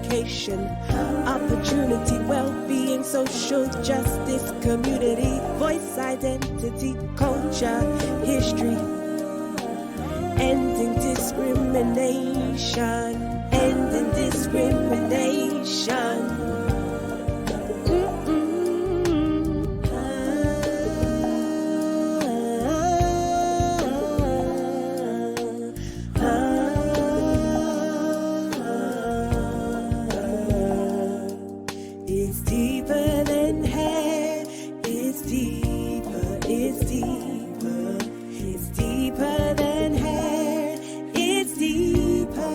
education, opportunity, well-being, social justice, community, voice, identity, culture, history, ending discrimination, ending discrimination. It's deeper than hair, it's deeper, it's deeper, it's deeper than hair, it's deeper.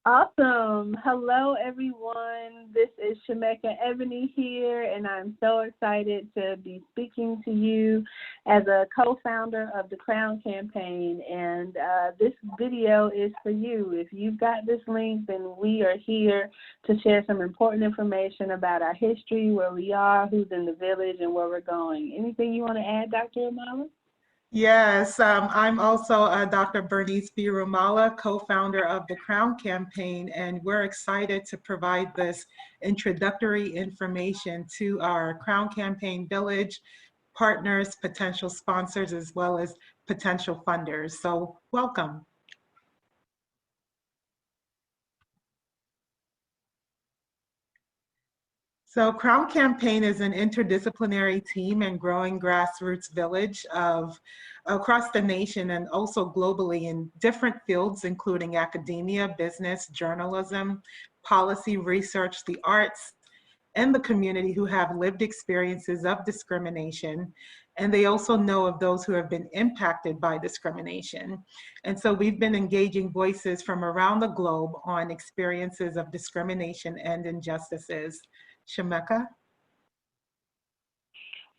Awesome. Hello, everyone. This is Shemeka Ebony here, and I'm so excited to be speaking to you as a co-founder of the Crown Campaign. And this video is for you. If you've got this link, then we are here to share some important information about our history, where we are, who's in the village, and where we're going. Anything you want to add, Dr. Amala? Yes, I'm also Dr. Bernice B. Rumala, co-founder of the Crown Campaign, and we're excited to provide this introductory information to our Crown Campaign Village partners, potential sponsors, as well as potential funders. So welcome. So Crown Campaign is an interdisciplinary team and growing grassroots village across the nation and also globally in different fields, including academia, business, journalism, policy, research, the arts, and the community who have lived experiences of discrimination. And they also know of those who have been impacted by discrimination. And so we've been engaging voices from around the globe on experiences of discrimination and injustices. Shemeka?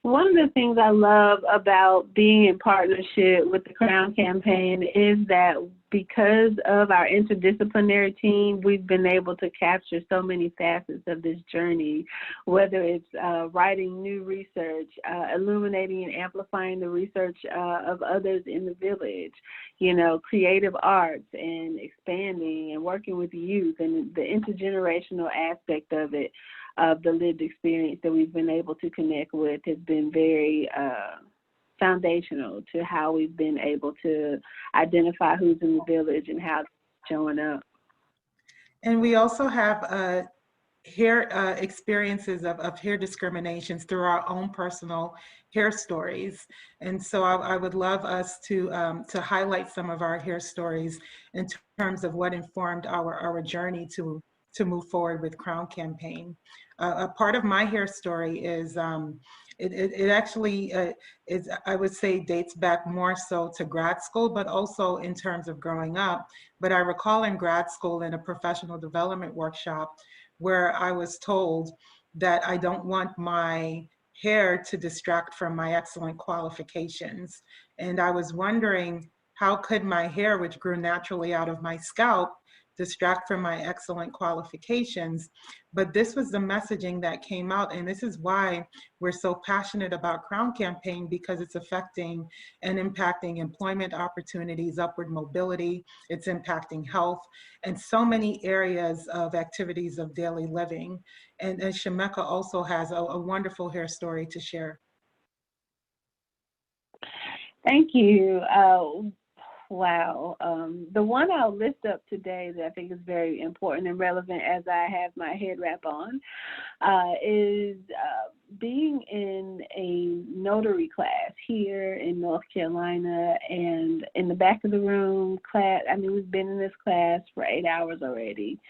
One of the things I love about being in partnership with the Crown Campaign is that because of our interdisciplinary team, we've been able to capture so many facets of this journey, whether it's writing new research, illuminating and amplifying the research of others in the village, you know, creative arts and expanding and working with youth, and the intergenerational aspect of it, of the lived experience that we've been able to connect with has been very foundational to how we've been able to identify who's in the village and how it's showing up. And we also have hair experiences of hair discriminations through our own personal hair stories. And so I would love us to highlight some of our hair stories in terms of what informed our journey to move forward with Crown Campaign. A part of my hair story is, it actually is, I would say, dates back more so to grad school, but also in terms of growing up. But I recall in grad school in a professional development workshop where I was told that I don't want my hair to distract from my excellent qualifications. And I was wondering, how could my hair, which grew naturally out of my scalp, distract from my excellent qualifications? But this was the messaging that came out, and this is why we're so passionate about Crown Campaign, because it's affecting and impacting employment opportunities, upward mobility, it's impacting health, and so many areas of activities of daily living. And Shemeka also has a wonderful hair story to share. Thank you. Wow. The one I'll lift up today that I think is very important and relevant as I have my head wrap on is being in a notary class here in North Carolina, and in the back of the room class, I mean, we've been in this class for 8 hours already.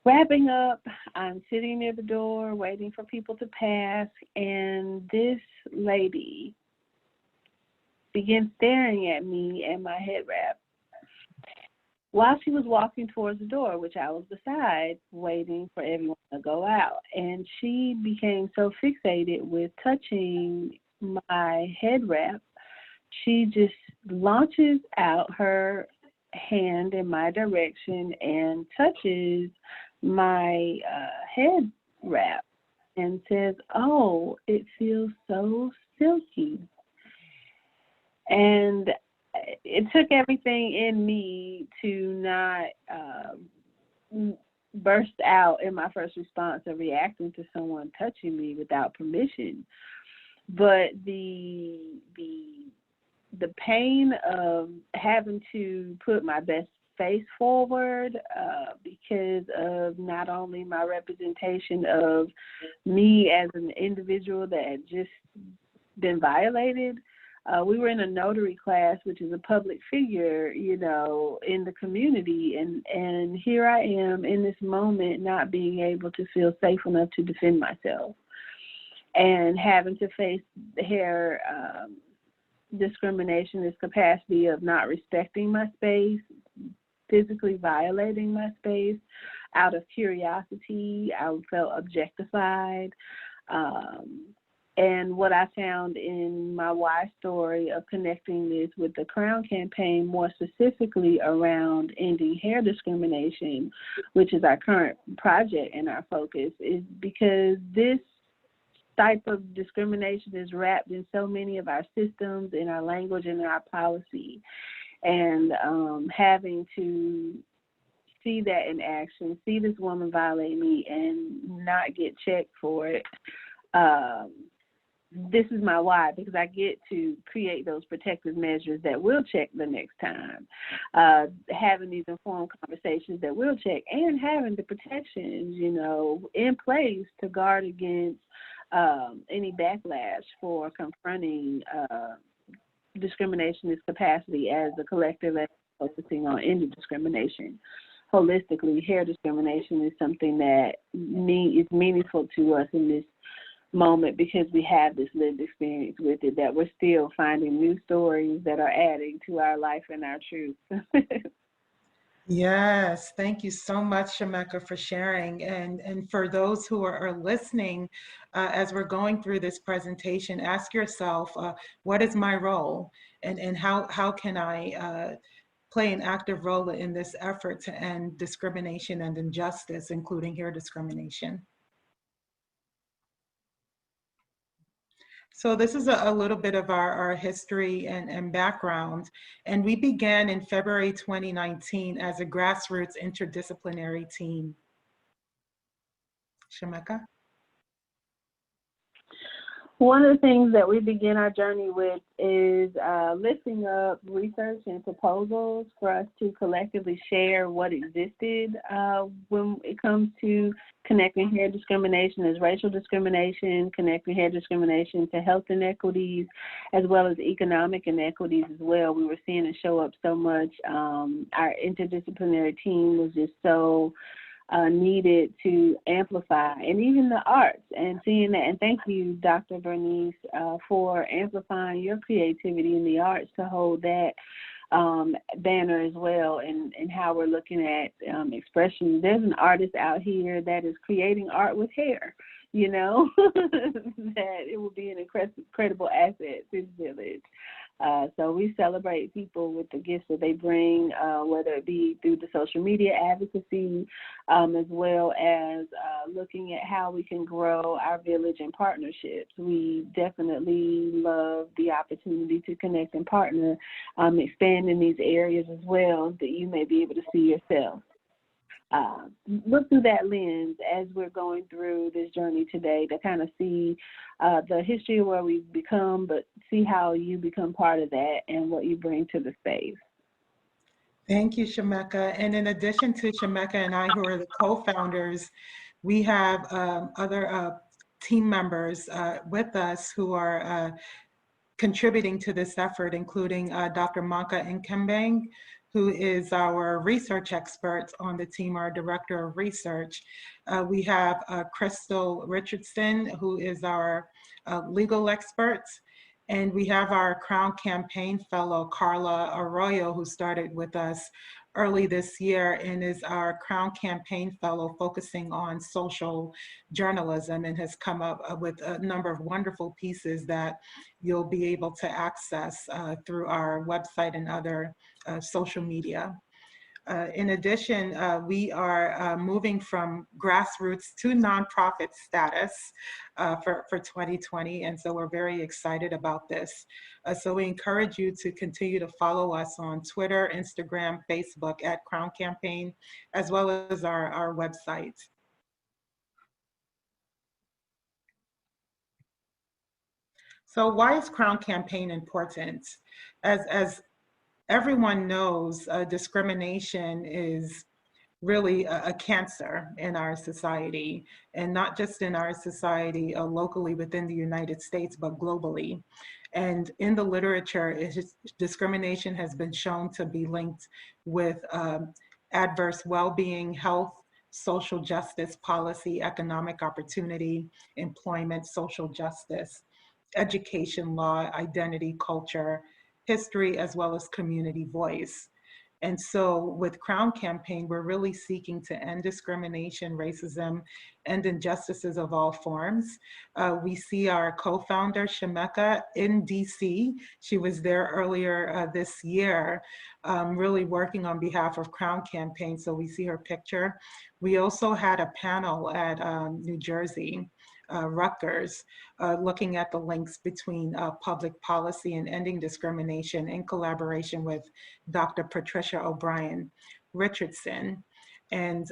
Wrapping up, I'm sitting near the door waiting for people to pass, and this lady began staring at me and my head wrap while she was walking towards the door, which I was beside, waiting for everyone to go out. And she became so fixated with touching my head wrap, she just launches out her hand in my direction and touches my head wrap and says, "Oh, it feels so silky." And it took everything in me to not burst out in my first response of reacting to someone touching me without permission. But the pain of having to put my best face forward because of not only my representation of me as an individual that had just been violated. We were in a notary class, which is a public figure, you know, in the community. And here I am in this moment not being able to feel safe enough to defend myself and having to face hair discrimination, this capacity of not respecting my space, physically violating my space out of curiosity. I felt objectified. And what I found in my why story of connecting this with the Crown campaign, more specifically around ending hair discrimination, which is our current project and our focus, is because this type of discrimination is wrapped in so many of our systems, in our language, and in our policy. And having to see that in action, see this woman violate me and not get checked for it, this is my why, because I get to create those protective measures that will check the next time, having these informed conversations that will check, and having the protections, you know, in place to guard against any backlash for confronting discrimination, this capacity as a collective and focusing on ending discrimination. Holistically, hair discrimination is something that is meaningful to us in this moment because we have this lived experience with it, that we're still finding new stories that are adding to our life and our truth. Yes, thank you so much, Shameka, for sharing. And for those who are listening, as we're going through this presentation, ask yourself, what is my role? And how can I play an active role in this effort to end discrimination and injustice, including hair discrimination? So this is a little bit of our history and background. And we began in February 2019 as a grassroots interdisciplinary team. Shameka? One of the things that we begin our journey with is lifting up research and proposals for us to collectively share what existed when it comes to connecting hair discrimination as racial discrimination, connecting hair discrimination to health inequities, as well as economic inequities as well. We were seeing it show up so much. Our interdisciplinary team was just so needed to amplify, and even the arts, and seeing that. And thank you, Dr. Bernice, for amplifying your creativity in the arts to hold that banner as well, and how we're looking at expression. There's an artist out here that is creating art with hair, you know, that it will be an incredible asset to the village. So we celebrate people with the gifts that they bring, whether it be through the social media advocacy, as well as looking at how we can grow our village and partnerships. We definitely love the opportunity to connect and partner, expand in these areas as well that you may be able to see yourself. Look through that lens as we're going through this journey today to kind of see the history of where we've become, but see how you become part of that and what you bring to the space. Thank you, Shameka. And in addition to Shameka and I, who are the co-founders, we have other team members with us who are contributing to this effort, including Dr. Manka Nkembang, who is our research expert on the team, our director of research. We have Crystal Richardson, who is our legal expert. And we have our Crown Campaign Fellow, Carla Arroyo, who started with us early this year and is our Crown Campaign Fellow focusing on social journalism, and has come up with a number of wonderful pieces that you'll be able to access through our website and other social media. In addition, we are moving from grassroots to nonprofit status for 2020, and so we're very excited about this. So we encourage you to continue to follow us on Twitter, Instagram, Facebook at Crown Campaign, as well as our website. So why is Crown Campaign important? As everyone knows, discrimination is really a cancer in our society, and not just in our society locally within the United States, but globally. And in the literature, discrimination has been shown to be linked with adverse well-being, health, social justice policy, economic opportunity, employment, social justice, education, law, identity, culture, history, as well as community voice. And so with Crown Campaign, we're really seeking to end discrimination, racism, and injustices of all forms. We see our co-founder, Shemeka, in DC. She was there earlier this year, really working on behalf of Crown Campaign, so we see her picture. We also had a panel at New Jersey, Rutgers, looking at the links between public policy and ending discrimination in collaboration with Dr. Patricia O'Brien Richardson. And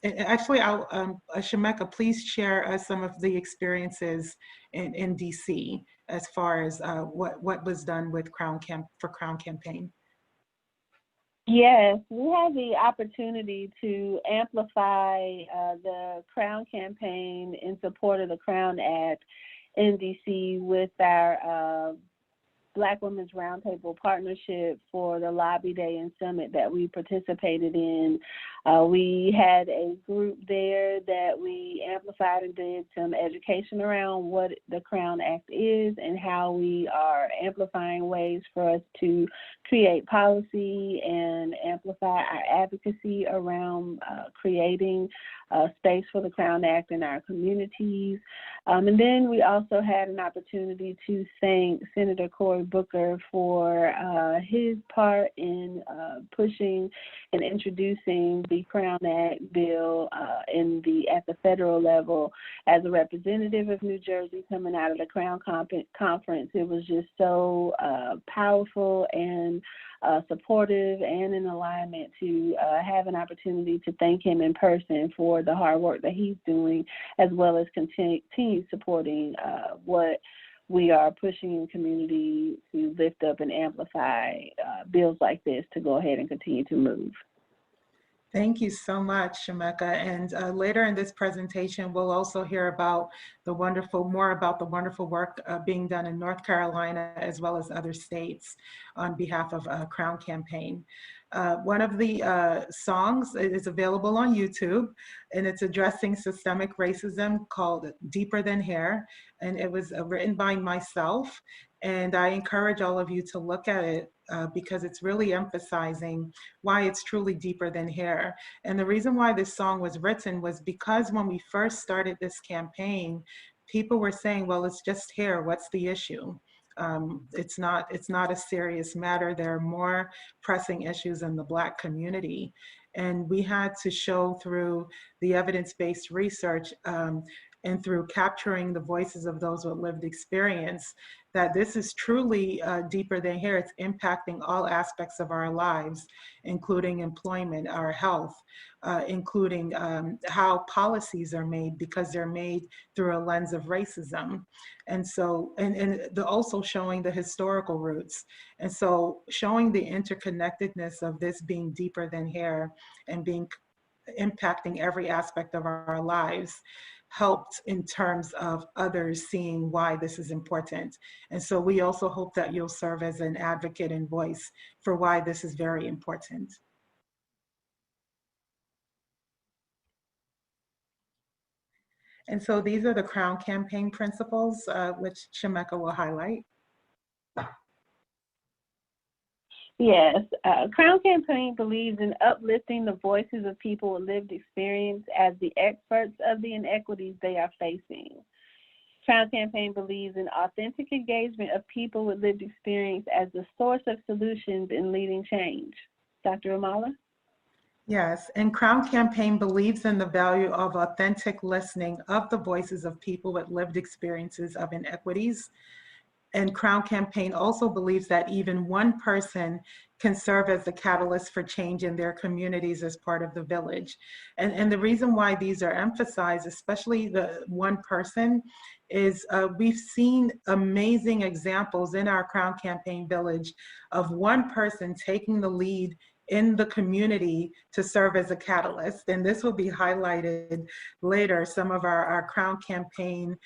actually, Shemeka, please share some of the experiences in DC as far as what was done with Crown Campaign. Yes, we had the opportunity to amplify the Crown Campaign in support of the Crown Act in DC with our Black Women's Roundtable Partnership for the Lobby Day and Summit that we participated in. We had a group there that we amplified and did some education around what the Crown Act is and how we are amplifying ways for us to create policy and amplify our advocacy around creating space for the Crown Act in our communities. And then we also had an opportunity to thank Senator Cory Booker for his part in pushing and introducing the Crown Act bill at the federal level. As a representative of New Jersey coming out of the Crown Conference, it was just so powerful and supportive and in alignment to have an opportunity to thank him in person for the hard work that he's doing, as well as continue supporting what we are pushing in community to lift up and amplify bills like this to go ahead and continue to move. Thank you so much, Shemeka. And later in this presentation, we'll also hear about more about the wonderful work being done in North Carolina as well as other states on behalf of Crown Campaign. One of the songs is available on YouTube, and it's addressing systemic racism, called Deeper Than Hair, and it was written by myself. And I encourage all of you to look at it because it's really emphasizing why it's truly deeper than hair. And the reason why this song was written was because when we first started this campaign, people were saying, well, it's just hair, what's the issue? It's not a serious matter. There are more pressing issues in the Black community. And we had to show through the evidence-based research and through capturing the voices of those with lived experience that this is truly deeper than hair. It's impacting all aspects of our lives, including employment, our health, including how policies are made, because they're made through a lens of racism. And so, and also showing the historical roots. And so showing the interconnectedness of this being deeper than hair and impacting every aspect of our lives helped in terms of others seeing why this is important. And so we also hope that you'll serve as an advocate and voice for why this is very important. And so these are the Crown Campaign principles, which Shemeka will highlight. Yes, Crown Campaign believes in uplifting the voices of people with lived experience as the experts of the inequities they are facing. Crown Campaign believes in authentic engagement of people with lived experience as the source of solutions in leading change. Dr. Amala? Yes, and Crown Campaign believes in the value of authentic listening of the voices of people with lived experiences of inequities. And Crown Campaign also believes that even one person can serve as the catalyst for change in their communities as part of the village. And the reason why these are emphasized, especially the one person, is we've seen amazing examples in our Crown Campaign village of one person taking the lead in the community to serve as a catalyst. And this will be highlighted later, some of our Crown Campaign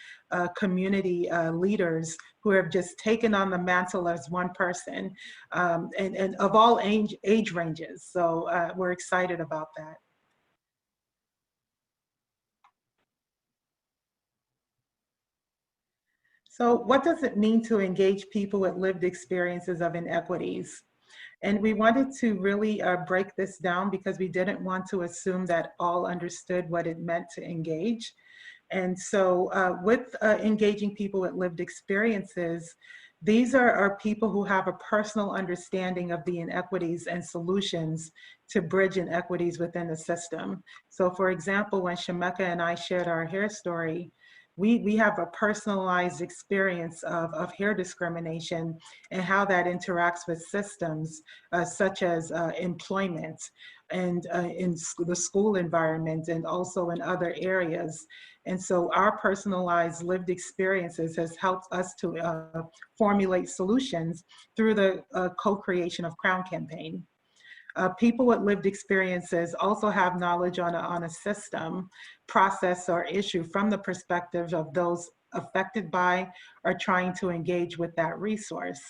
community leaders who have just taken on the mantle as one person, and of all age ranges. So we're excited about that. So what does it mean to engage people with lived experiences of inequities? And we wanted to really break this down because we didn't want to assume that all understood what it meant to engage. And so with engaging people with lived experiences, these are people who have a personal understanding of the inequities and solutions to bridge inequities within the system. So for example, when Shemeka and I shared our hair story, we have a personalized experience of hair discrimination and how that interacts with systems such as employment and in the school environment and also in other areas. And so our personalized lived experiences has helped us to formulate solutions through the co-creation of Crown Campaign. People with lived experiences also have knowledge on a system, process, or issue from the perspective of those affected by or trying to engage with that resource.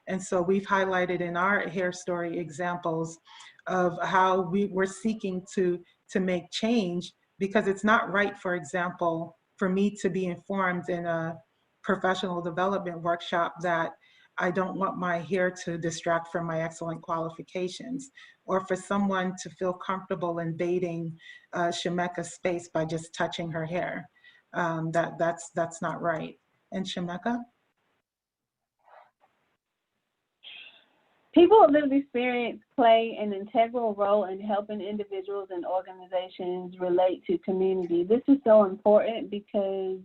And so we've highlighted in our hair story examples of how we're seeking to make change, because it's not right, for example, for me to be informed in a professional development workshop that I don't want my hair to distract from my excellent qualifications, or for someone to feel comfortable invading Shemeka's space by just touching her hair. That's not right. And Shemeka? People with lived experience play an integral role in helping individuals and organizations relate to community. This is so important because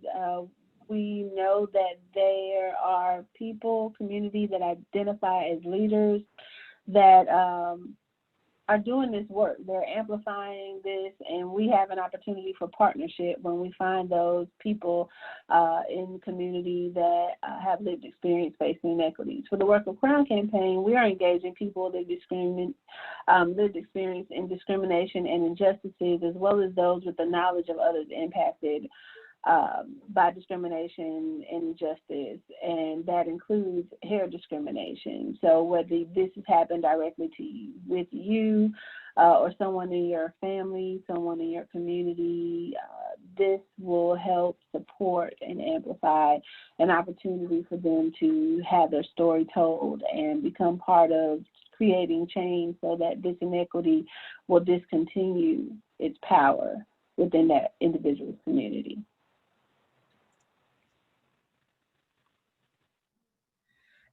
we know that there are people, community that identify as leaders that are doing this work. They're amplifying this, and we have an opportunity for partnership when we find those people in the community that have lived experience facing inequities. For the work of Crown Campaign, we are engaging people that lived experience in discrimination and injustices, as well as those with the knowledge of others impacted by discrimination and injustice, and that includes hair discrimination. So whether this has happened directly to you, with you, or someone in your family, someone in your community, this will help support and amplify an opportunity for them to have their story told and become part of creating change so that this inequity will discontinue its power within that individual's community.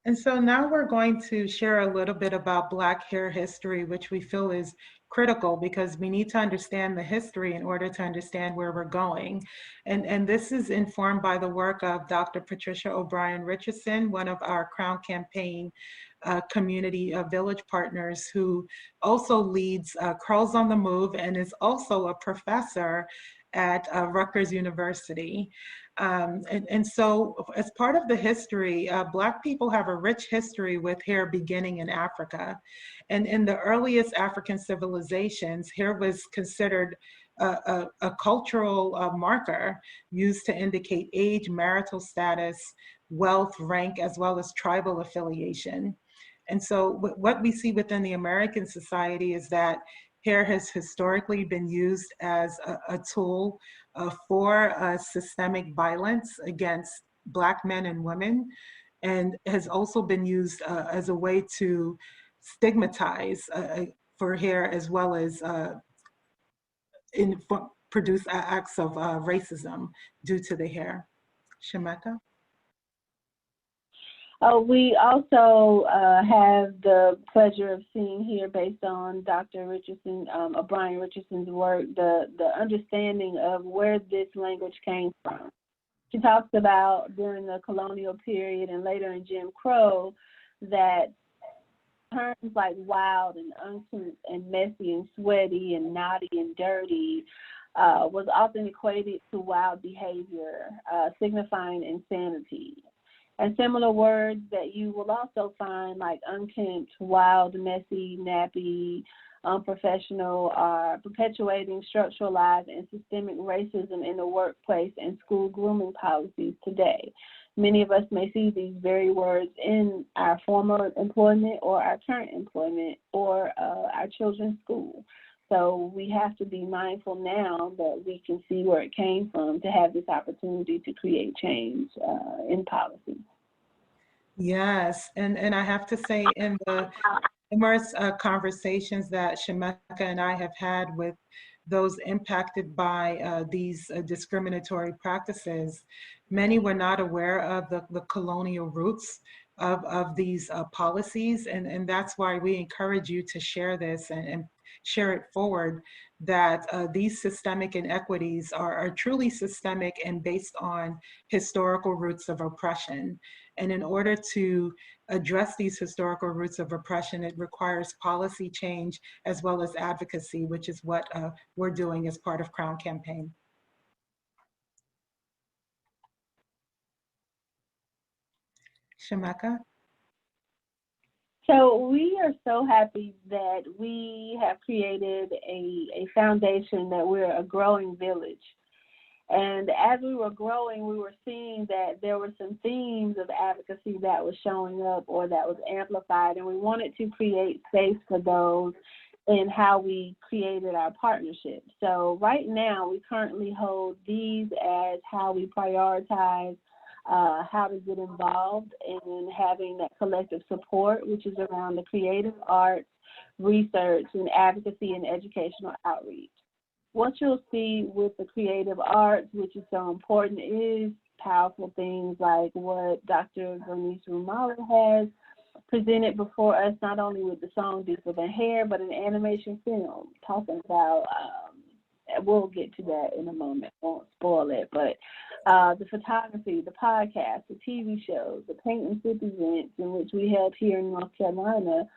And so now we're going to share a little bit about Black hair history, which we feel is critical because we need to understand the history in order to understand where we're going. And this is informed by the work of Dr. Patricia O'Brien Richardson, one of our Crown Campaign community village partners, who also leads Curls on the Move and is also a professor at Rutgers University. And so as part of the history, Black people have a rich history with hair beginning in Africa. And in the earliest African civilizations, hair was considered a cultural marker used to indicate age, marital status, wealth, rank, as well as tribal affiliation. And so what we see within the American society is that hair has historically been used as a tool for systemic violence against Black men and women, and has also been used as a way to stigmatize for hair, as well as produce acts of racism due to the hair. Shemeka? We also have the pleasure of seeing here, based on Dr. Richardson, Brian Richardson's work, the understanding of where this language came from. She talks about during the colonial period and later in Jim Crow that terms like wild and uncouth and messy and sweaty and naughty and dirty was often equated to wild behavior, signifying insanity. And similar words that you will also find, like unkempt, wild, messy, nappy, unprofessional, are perpetuating structuralized and systemic racism in the workplace and school grooming policies today. Many of us may see these very words in our former employment or our current employment or our children's school. So we have to be mindful now that we can see where it came from to have this opportunity to create change in policy. Yes, and I have to say, in the numerous conversations that Shemeka and I have had with those impacted by these discriminatory practices, many were not aware of the colonial roots of these policies, and that's why we encourage you to share this and share it forward, that these systemic inequities are truly systemic and based on historical roots of oppression. And in order to address these historical roots of oppression, it requires policy change as well as advocacy, which is what we're doing as part of Crown Campaign. Shemeka? So we are so happy that we have created a foundation, that we're a growing village. And as we were growing, we were seeing that there were some themes of advocacy that was showing up or that was amplified, and we wanted to create space for those in how we created our partnership. So right now, we currently hold these as how we prioritize how to get involved in having that collective support, which is around the creative arts, research, and advocacy and educational outreach. What you'll see with the creative arts, which is so important, is powerful things like what Dr. Bernice Rumala has presented before us, not only with the song Deeper Than Hair, but an animation film talking about, we'll get to that in a moment, won't spoil it, but the photography, the podcast, the TV shows, the paint and sip events in which we held here in North Carolina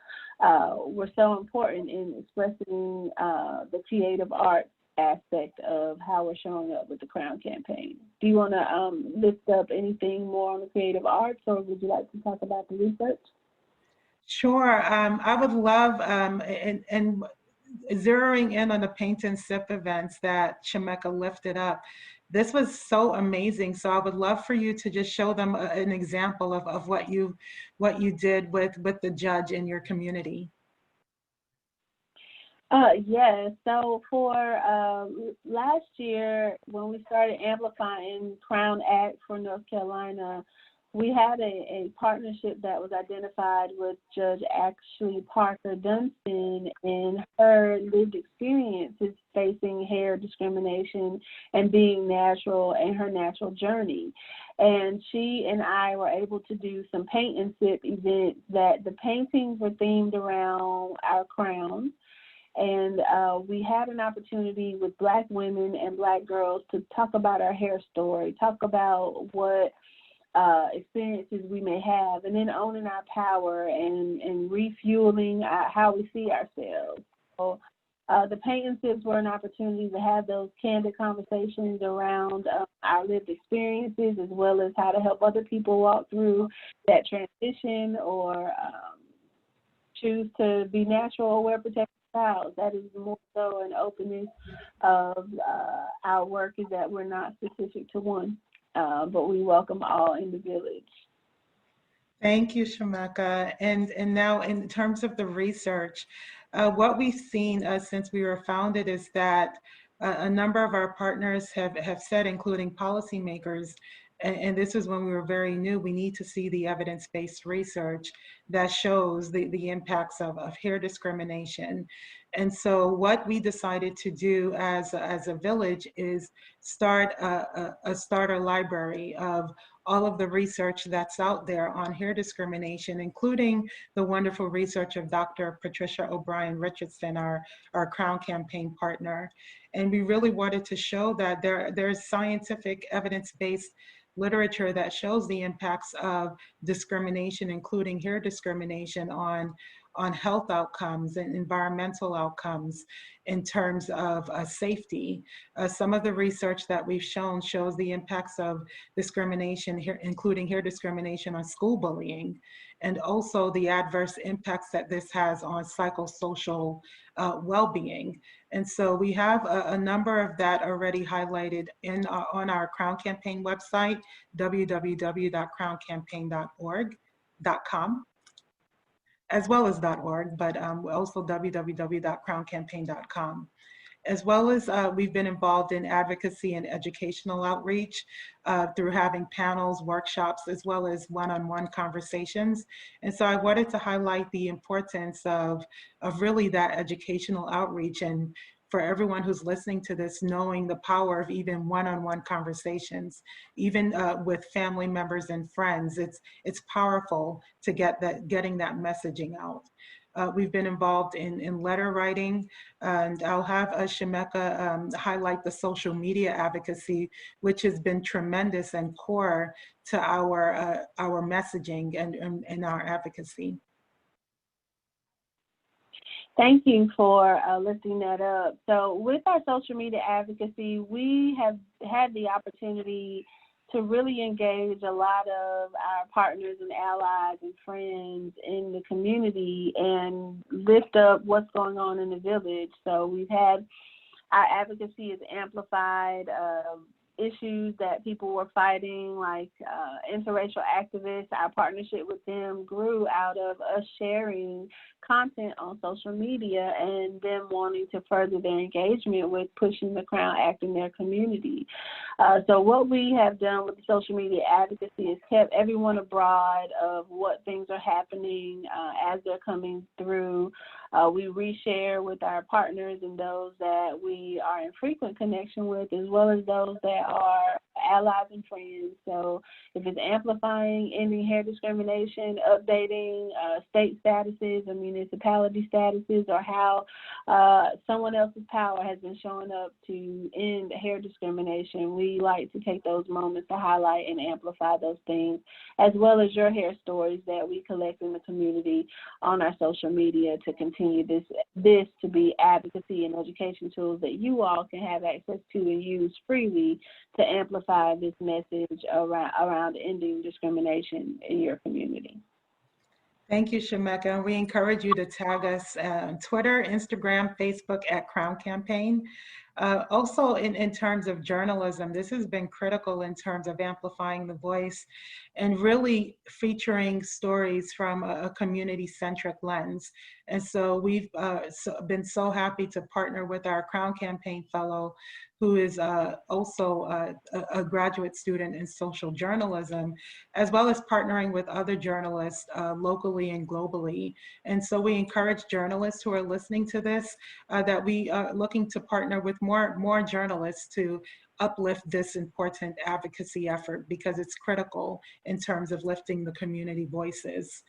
were so important in expressing the creative arts aspect of how we're showing up with the Crown Campaign. Do you want to lift up anything more on the creative arts, or would you like to talk about the research? Sure. I would love, and zeroing in on the paint and sip events that Shemeka lifted up. This was so amazing. So I would love for you to just show them an example of what you did with the judge in your community. Yes. So for last year, when we started amplifying Crown Act for North Carolina, we had a partnership that was identified with Judge Ashley Parker Dunstan and her lived experiences facing hair discrimination and being natural and her natural journey. And she and I were able to do some paint and sip events that the paintings were themed around our crown. And we had an opportunity with Black women and Black girls to talk about our hair story, talk about what experiences we may have, and then owning our power and refueling how we see ourselves. So the paint and sips were an opportunity to have those candid conversations around our lived experiences, as well as how to help other people walk through that transition or choose to be natural or wear protective styles. That is more so an openness of our work, is that we're not specific to one. But we welcome all in the village. Thank you, Shemeka. And now in terms of the research, what we've seen since we were founded is that a number of our partners have said, including policymakers, and this is when we were very new, we need to see the evidence-based research that shows the impacts of hair discrimination. And so what we decided to do as a village is start a starter library of all of the research that's out there on hair discrimination, including the wonderful research of Dr. Patricia O'Brien Richardson, our Crown Campaign partner. And we really wanted to show that there's scientific evidence-based literature that shows the impacts of discrimination, including hair discrimination, on health outcomes and environmental outcomes in terms of safety. Some of the research that we've shown shows the impacts of discrimination, here, including hair discrimination, on school bullying, and also the adverse impacts that this has on psychosocial well-being. And so we have a number of that already highlighted on our Crown Campaign website, www.crowncampaign.org.com, as well as .org, but also www.crowncampaign.com. As well as we've been involved in advocacy and educational outreach through having panels, workshops, as well as one-on-one conversations. And so I wanted to highlight the importance of really that educational outreach, and for everyone who's listening to this, knowing the power of even one-on-one conversations, even with family members and friends. It's powerful to getting that messaging out. We've been involved in letter writing, and I'll have Shemeka highlight the social media advocacy, which has been tremendous and core to our messaging and our advocacy. Thank you for lifting that up. So with our social media advocacy, we have had the opportunity to really engage a lot of our partners and allies and friends in the community and lift up what's going on in the village. So we've had our advocacy is amplified, issues that people were fighting, like interracial activists. Our partnership with them grew out of us sharing content on social media and them wanting to further their engagement with pushing the Crown Act in their community. So what we have done with the social media advocacy is kept everyone abroad of what things are happening as they're coming through. We reshare with our partners and those that we are in frequent connection with, as well as those that are allies and friends. So if it's amplifying ending hair discrimination, updating state statuses or municipality statuses, or how someone else's power has been showing up to end hair discrimination, we like to take those moments to highlight and amplify those things, as well as your hair stories that we collect in the community on our social media to continue this to be advocacy and education tools that you all can have access to and use freely to amplify this message around ending discrimination in your community. Thank you, Shemeka. And we encourage you to tag us on Twitter, Instagram, Facebook at Crown Campaign. Also, in terms of journalism, this has been critical in terms of amplifying the voice and really featuring stories from a community-centric lens. And so we've been so happy to partner with our Crown Campaign fellow, who is also a graduate student in social journalism, as well as partnering with other journalists locally and globally. And so we encourage journalists who are listening to this that we are looking to partner with more journalists to uplift this important advocacy effort, because it's critical in terms of lifting the community voices.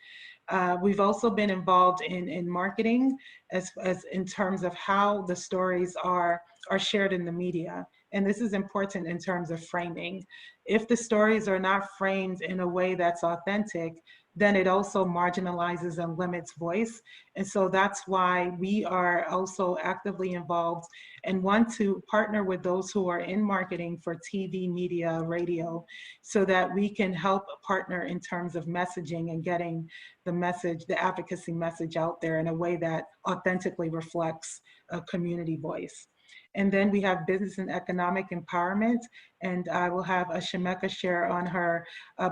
We've also been involved in marketing as in terms of how the stories are shared in the media. And this is important in terms of framing. If the stories are not framed in a way that's authentic, then it also marginalizes and limits voice. And so that's why we are also actively involved and want to partner with those who are in marketing for TV, media, radio, so that we can help partner in terms of messaging and getting the message, the advocacy message out there in a way that authentically reflects a community voice. And then we have business and economic empowerment, and I will have Shemeka share on her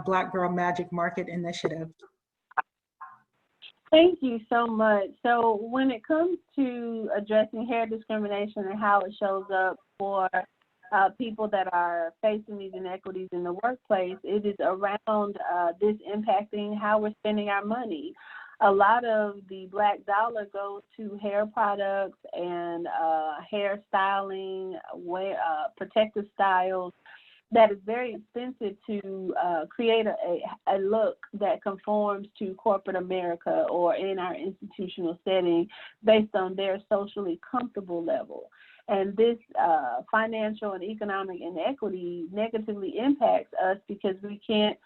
Black Girl Magic Market initiative. Thank you so much. So when it comes to addressing hair discrimination and how it shows up for people that are facing these inequities in the workplace, it is around this impacting how we're spending our money. A lot of the Black dollar goes to hair products and hair styling, protective styles that is very expensive to create a look that conforms to corporate America or in our institutional setting based on their socially comfortable level. And this financial and economic inequity negatively impacts us because we can't,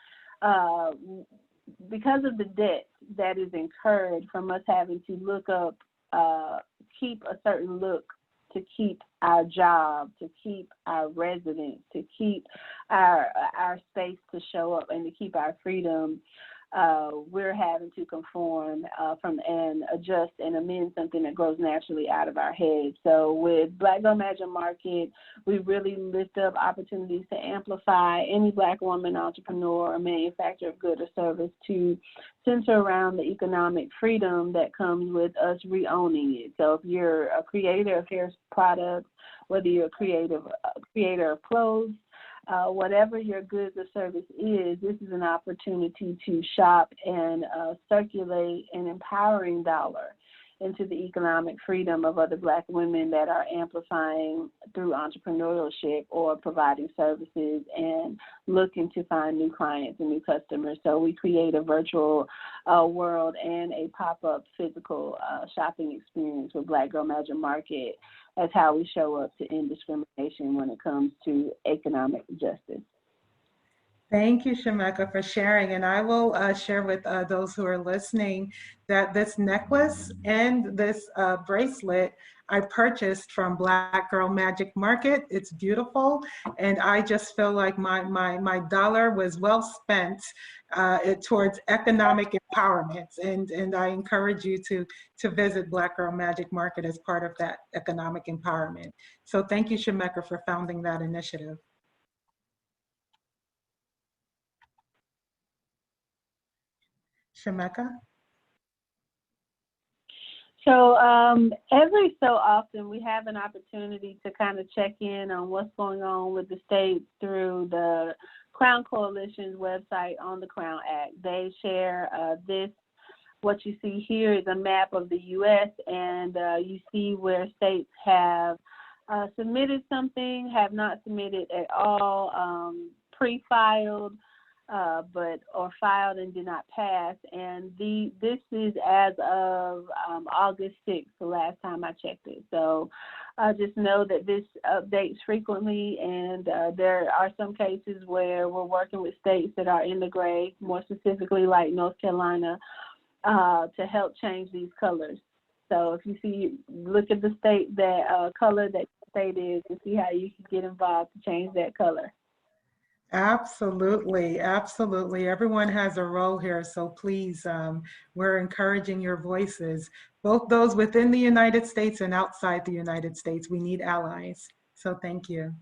because of the debt that is incurred from us having to look up, keep a certain look, to keep our job, to keep our residence, to keep our space to show up, and to keep our freedom. We're having to conform from and adjust and amend something that grows naturally out of our heads. So with Black Girl Magic Market, we really lift up opportunities to amplify any Black woman entrepreneur or manufacturer of good or service to center around the economic freedom that comes with us re-owning it. So if you're a creator of hair products, whether you're a creator of clothes, whatever your goods or service is, this is an opportunity to shop and circulate an empowering dollar into the economic freedom of other Black women that are amplifying through entrepreneurship or providing services and looking to find new clients and new customers. So we create a virtual world and a pop-up physical shopping experience with Black Girl Magic Market as how we show up to end discrimination when it comes to economic justice. Thank you, Shemeka, for sharing. And I will share with those who are listening that this necklace and this bracelet I purchased from Black Girl Magic Market. It's beautiful. And I just feel like my dollar was well spent towards economic empowerment. And I encourage you to visit Black Girl Magic Market as part of that economic empowerment. So thank you, Shemeka, for founding that initiative. Shemeka? So every so often we have an opportunity to kind of check in on what's going on with the states through the Crown Coalition's website on the Crown Act. They share this. What you see here is a map of the U.S., and you see where states have submitted something, have not submitted at all, pre-filed, or filed and did not pass. And this is as of August 6th, the last time I checked it. So just know that this updates frequently, and there are some cases where we're working with states that are in the gray, more specifically like North Carolina, to help change these colors. So if you see, look at the state that color that state is and see how you can get involved to change that color. Absolutely, absolutely. Everyone has a role here, so please, we're encouraging your voices, both those within the United States and outside the United States. We need allies, so thank you.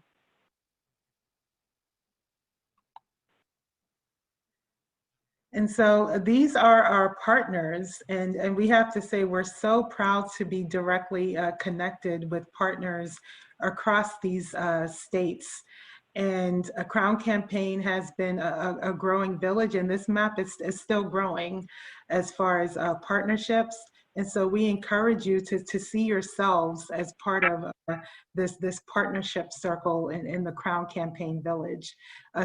And so these are our partners, and we have to say we're so proud to be directly connected with partners across these states. And a Crown campaign has been a growing village, and this map is still growing as far as partnerships. And so we encourage you to see yourselves as part of this partnership circle in the Crown Campaign Village.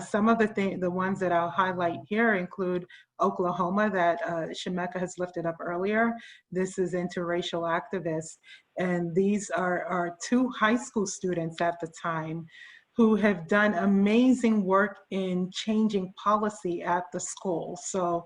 Some of the ones that I'll highlight here include Oklahoma that Shemeka has lifted up earlier. This is interracial activists. And these are two high school students at the time who have done amazing work in changing policy at the school. So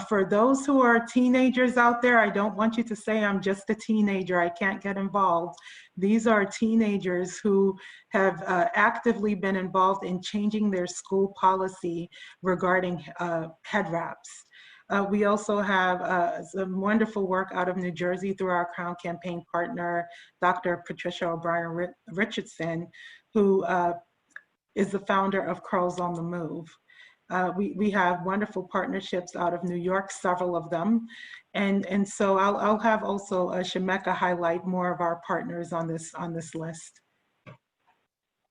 for those who are teenagers out there, I don't want you to say I'm just a teenager, I can't get involved. These are teenagers who have actively been involved in changing their school policy regarding head wraps. We also have some wonderful work out of New Jersey through our Crown Campaign partner, Dr. Patricia O'Brien Richardson, who is the founder of Curls on the Move. We have wonderful partnerships out of New York, several of them. And so I'll have also Shemeka highlight more of our partners on this list.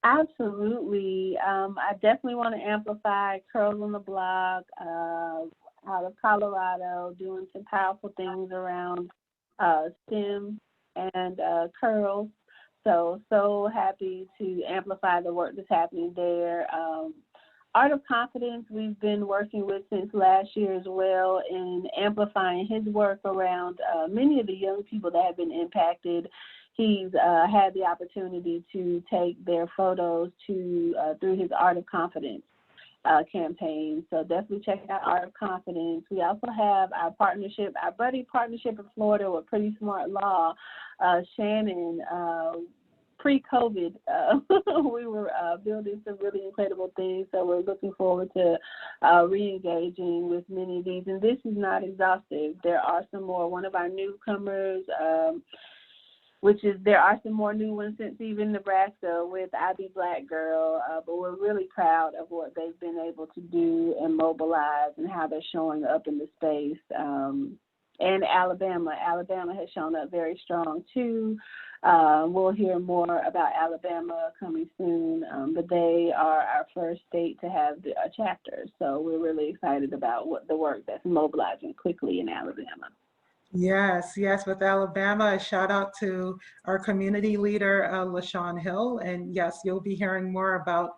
Absolutely. I definitely want to amplify Curls on the Block out of Colorado, doing some powerful things around STEM and curls. So happy to amplify the work that's happening there. Art of Confidence, we've been working with since last year as well, in amplifying his work around many of the young people that have been impacted. He's had the opportunity to take their photos to through his Art of Confidence campaign. So definitely check out Art of Confidence. We also have our partnership, our buddy partnership in Florida with Pretty Smart Law. Shannon, pre-COVID, we were building some really incredible things, so we're looking forward to re-engaging with many of these. And this is not exhaustive. There are some more. One of our newcomers, there are some more new ones since even Nebraska with I Be Black Girl, but we're really proud of what they've been able to do and mobilize and how they're showing up in the space. And Alabama has shown up very strong too. We'll hear more about Alabama coming soon, but they are our first state to have a chapter. So we're really excited about the work that's mobilizing quickly in Alabama. Yes, yes, with Alabama, a shout out to our community leader, LaShawn Hill. And yes, you'll be hearing more about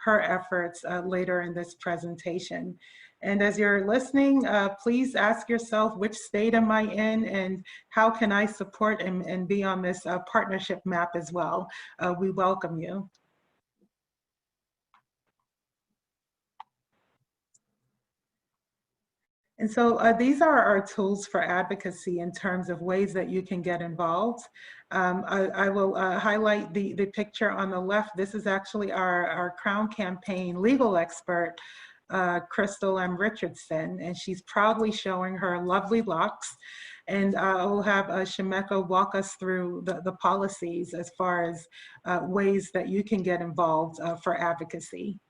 her efforts later in this presentation. And as you're listening, please ask yourself, which state am I in and how can I support and be on this partnership map as well? We welcome you. And so these are our tools for advocacy in terms of ways that you can get involved. I will highlight the picture on the left. This is actually our Crown Campaign legal expert, Crystal M. Richardson, and she's proudly showing her lovely locks. And I'll have Shemeka walk us through the policies as far as ways that you can get involved for advocacy.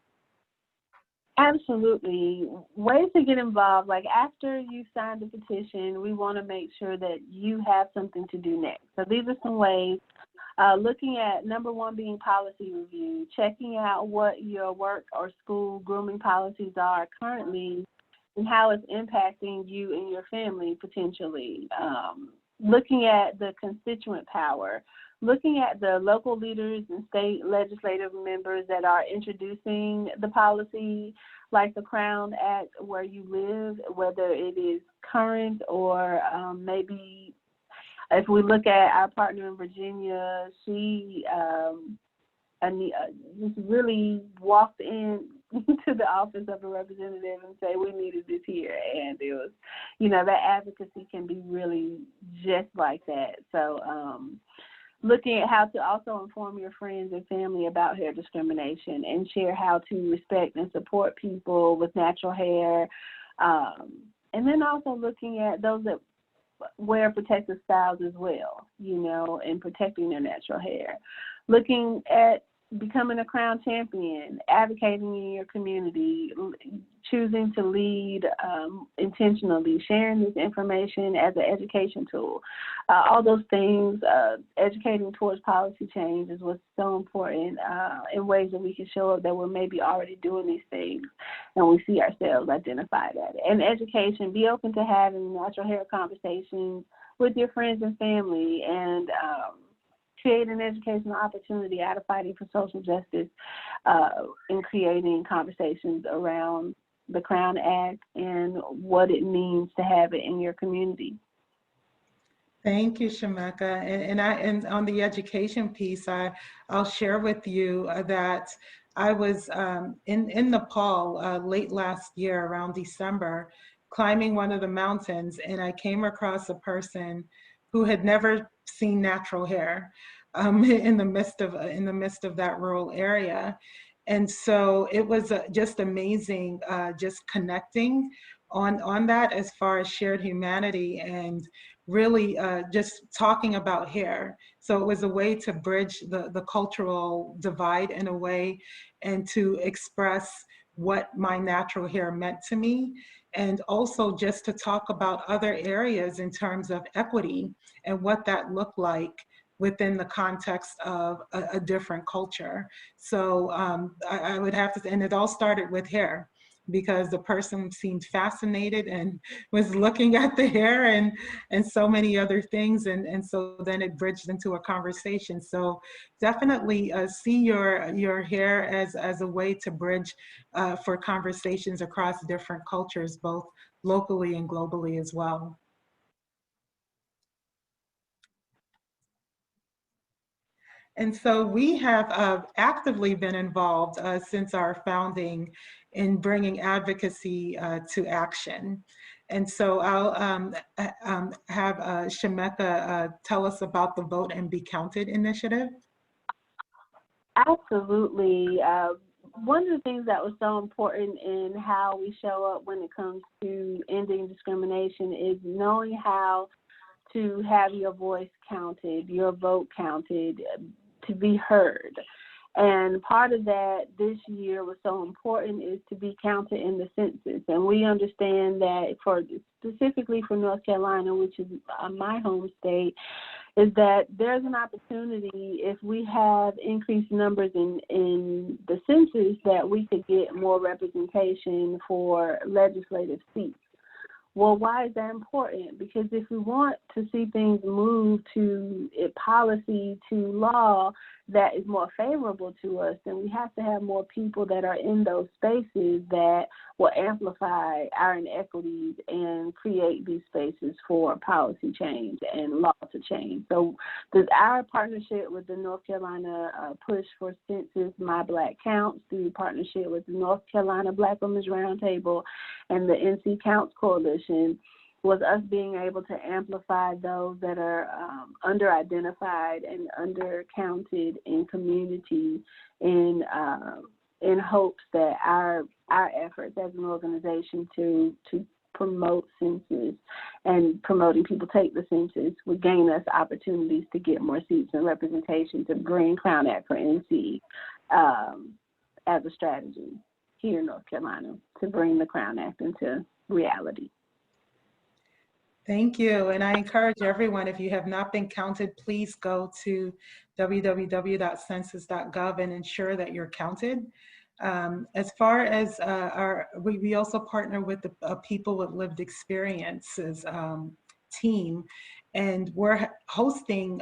Absolutely. Ways to get involved, like after you've signed the petition, we want to make sure that you have something to do next. So these are some ways, looking at number one being policy review, checking out what your work or school grooming policies are currently and how it's impacting you and your family potentially. Looking at the constituent power, looking at the local leaders and state legislative members that are introducing the policy, like the Crown Act where you live, whether it is current or maybe if we look at our partner in Virginia, she just really walked in to the office of a representative and say, we needed this here. And it was, that advocacy can be really just like that. So looking at how to also inform your friends and family about hair discrimination and share how to respect and support people with natural hair. And then also looking at those that wear protective styles as well, and protecting their natural hair. Looking at becoming a Crown champion, advocating in your community, choosing to lead intentionally, sharing this information as an education tool. All those things, educating towards policy change is what's so important in ways that we can show up that we're maybe already doing these things and we see ourselves identified at it. And education, be open to having natural hair conversations with your friends and family and create an educational opportunity out of fighting for social justice and creating conversations around the Crown Act and what it means to have it in your community. Thank you, Shemeka. And on the education piece, I'll share with you that I was in Nepal late last year around December, climbing one of the mountains, and I came across a person who had never seen natural hair in the midst of that rural area. And so it was just amazing, just connecting on that as far as shared humanity and really just talking about hair. So it was a way to bridge the cultural divide in a way and to express what my natural hair meant to me, and also just to talk about other areas in terms of equity and what that looked like within the context of a different culture. So I would have to, and it all started with hair. because the person seemed fascinated and was looking at the hair and so many other things. And so then it bridged into a conversation. So definitely see your hair as a way to bridge for conversations across different cultures, both locally and globally as well. And so we have actively been involved since our founding in bringing advocacy to action. And so I'll have Shemeka tell us about the Vote and Be Counted initiative. Absolutely. One of the things that was so important in how we show up when it comes to ending discrimination is knowing how to have your voice counted, your vote counted, to be heard. And part of that this year was so important is to be counted in the census. And we understand that specifically for North Carolina, which is my home state, is that there's an opportunity if we have increased numbers in the census that we could get more representation for legislative seats. Well, why is that important? Because if we want to see things move to policy, to law that is more favorable to us, then we have to have more people that are in those spaces that will amplify our inequities and create these spaces for policy change and law to change. So there's our partnership with the North Carolina Push for Census My Black Counts, through partnership with the North Carolina Black Women's Roundtable and the NC Counts Coalition, was us being able to amplify those that are under-identified and under-counted in community in hopes that our efforts as an organization to promote census and promoting people take the census would gain us opportunities to get more seats and representation to bring Crown Act for NC as a strategy here in North Carolina to bring the Crown Act into reality. Thank you. And I encourage everyone, if you have not been counted, please go to www.census.gov and ensure that you're counted. As far as we also partner with the People with Lived Experiences team, and we're hosting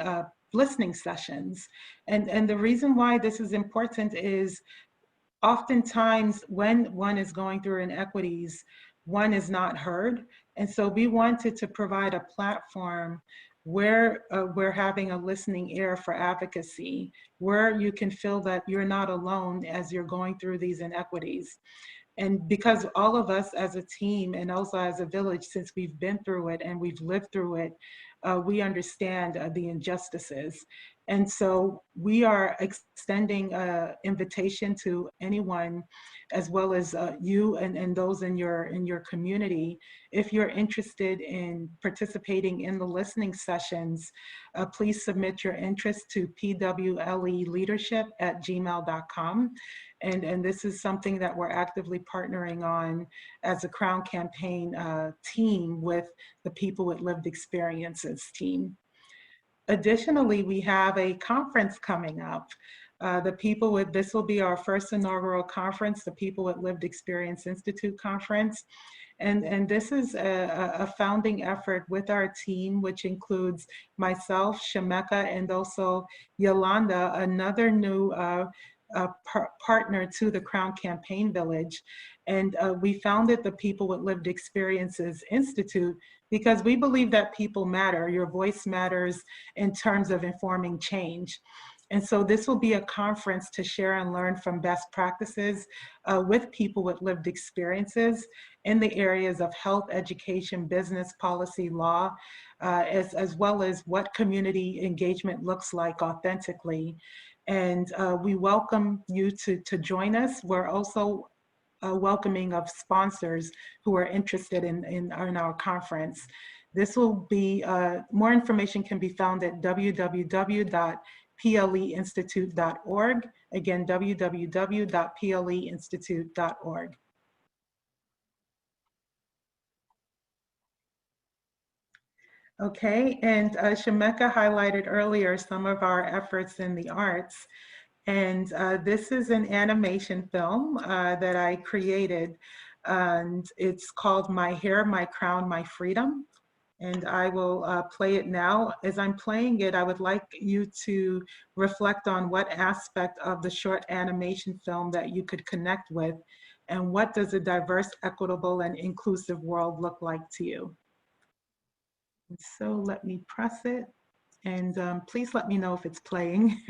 listening sessions. And the reason why this is important is oftentimes when one is going through inequities, one is not heard. And so we wanted to provide a platform where we're having a listening ear for advocacy, where you can feel that you're not alone as you're going through these inequities. And because all of us as a team and also as a village, since we've been through it and we've lived through it, we understand the injustices. And so we are extending an invitation to anyone, as well as you and those in your community. If you're interested in participating in the listening sessions, please submit your interest to pwleleadership@gmail.com. And this is something that we're actively partnering on as a Crown Campaign team with the People with Lived Experiences team. Additionally, we have a conference coming up. This will be our first inaugural conference, the People with Lived Experience Institute Conference. And this is a founding effort with our team, which includes myself, Shemeka, and also Yolanda, another new partner to the Crown Campaign Village. And we founded the People with Lived Experiences Institute because we believe that people matter. Your voice matters in terms of informing change. And so this will be a conference to share and learn from best practices with people with lived experiences in the areas of health, education, business, policy, law, as well as what community engagement looks like authentically. And we welcome you to join us. We're also welcoming of sponsors who are interested in our conference. This will be, more information can be found at www.pleinstitute.org. Again, www.pleinstitute.org. Okay, and Shemeka highlighted earlier some of our efforts in the arts. And this is an animation film that I created and it's called My Hair, My Crown, My Freedom. And I will play it now. As I'm playing it, I would like you to reflect on what aspect of the short animation film that you could connect with, and what does a diverse, equitable, and inclusive world look like to you? And so let me press it, and please let me know if it's playing.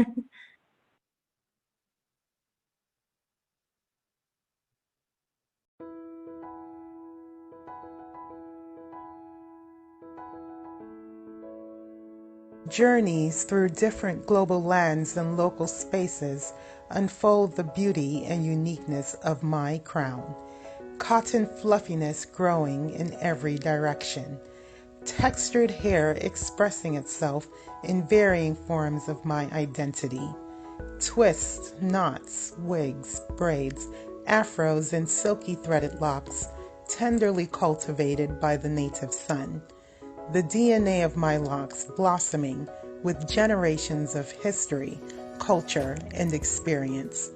Journeys through different global lands and local spaces unfold the beauty and uniqueness of my crown. Cotton fluffiness growing in every direction. Textured hair expressing itself in varying forms of my identity. Twists, knots, wigs, braids, afros, and silky threaded locks, tenderly cultivated by the native sun. The DNA of my locks blossoming with generations of history, culture, and experience.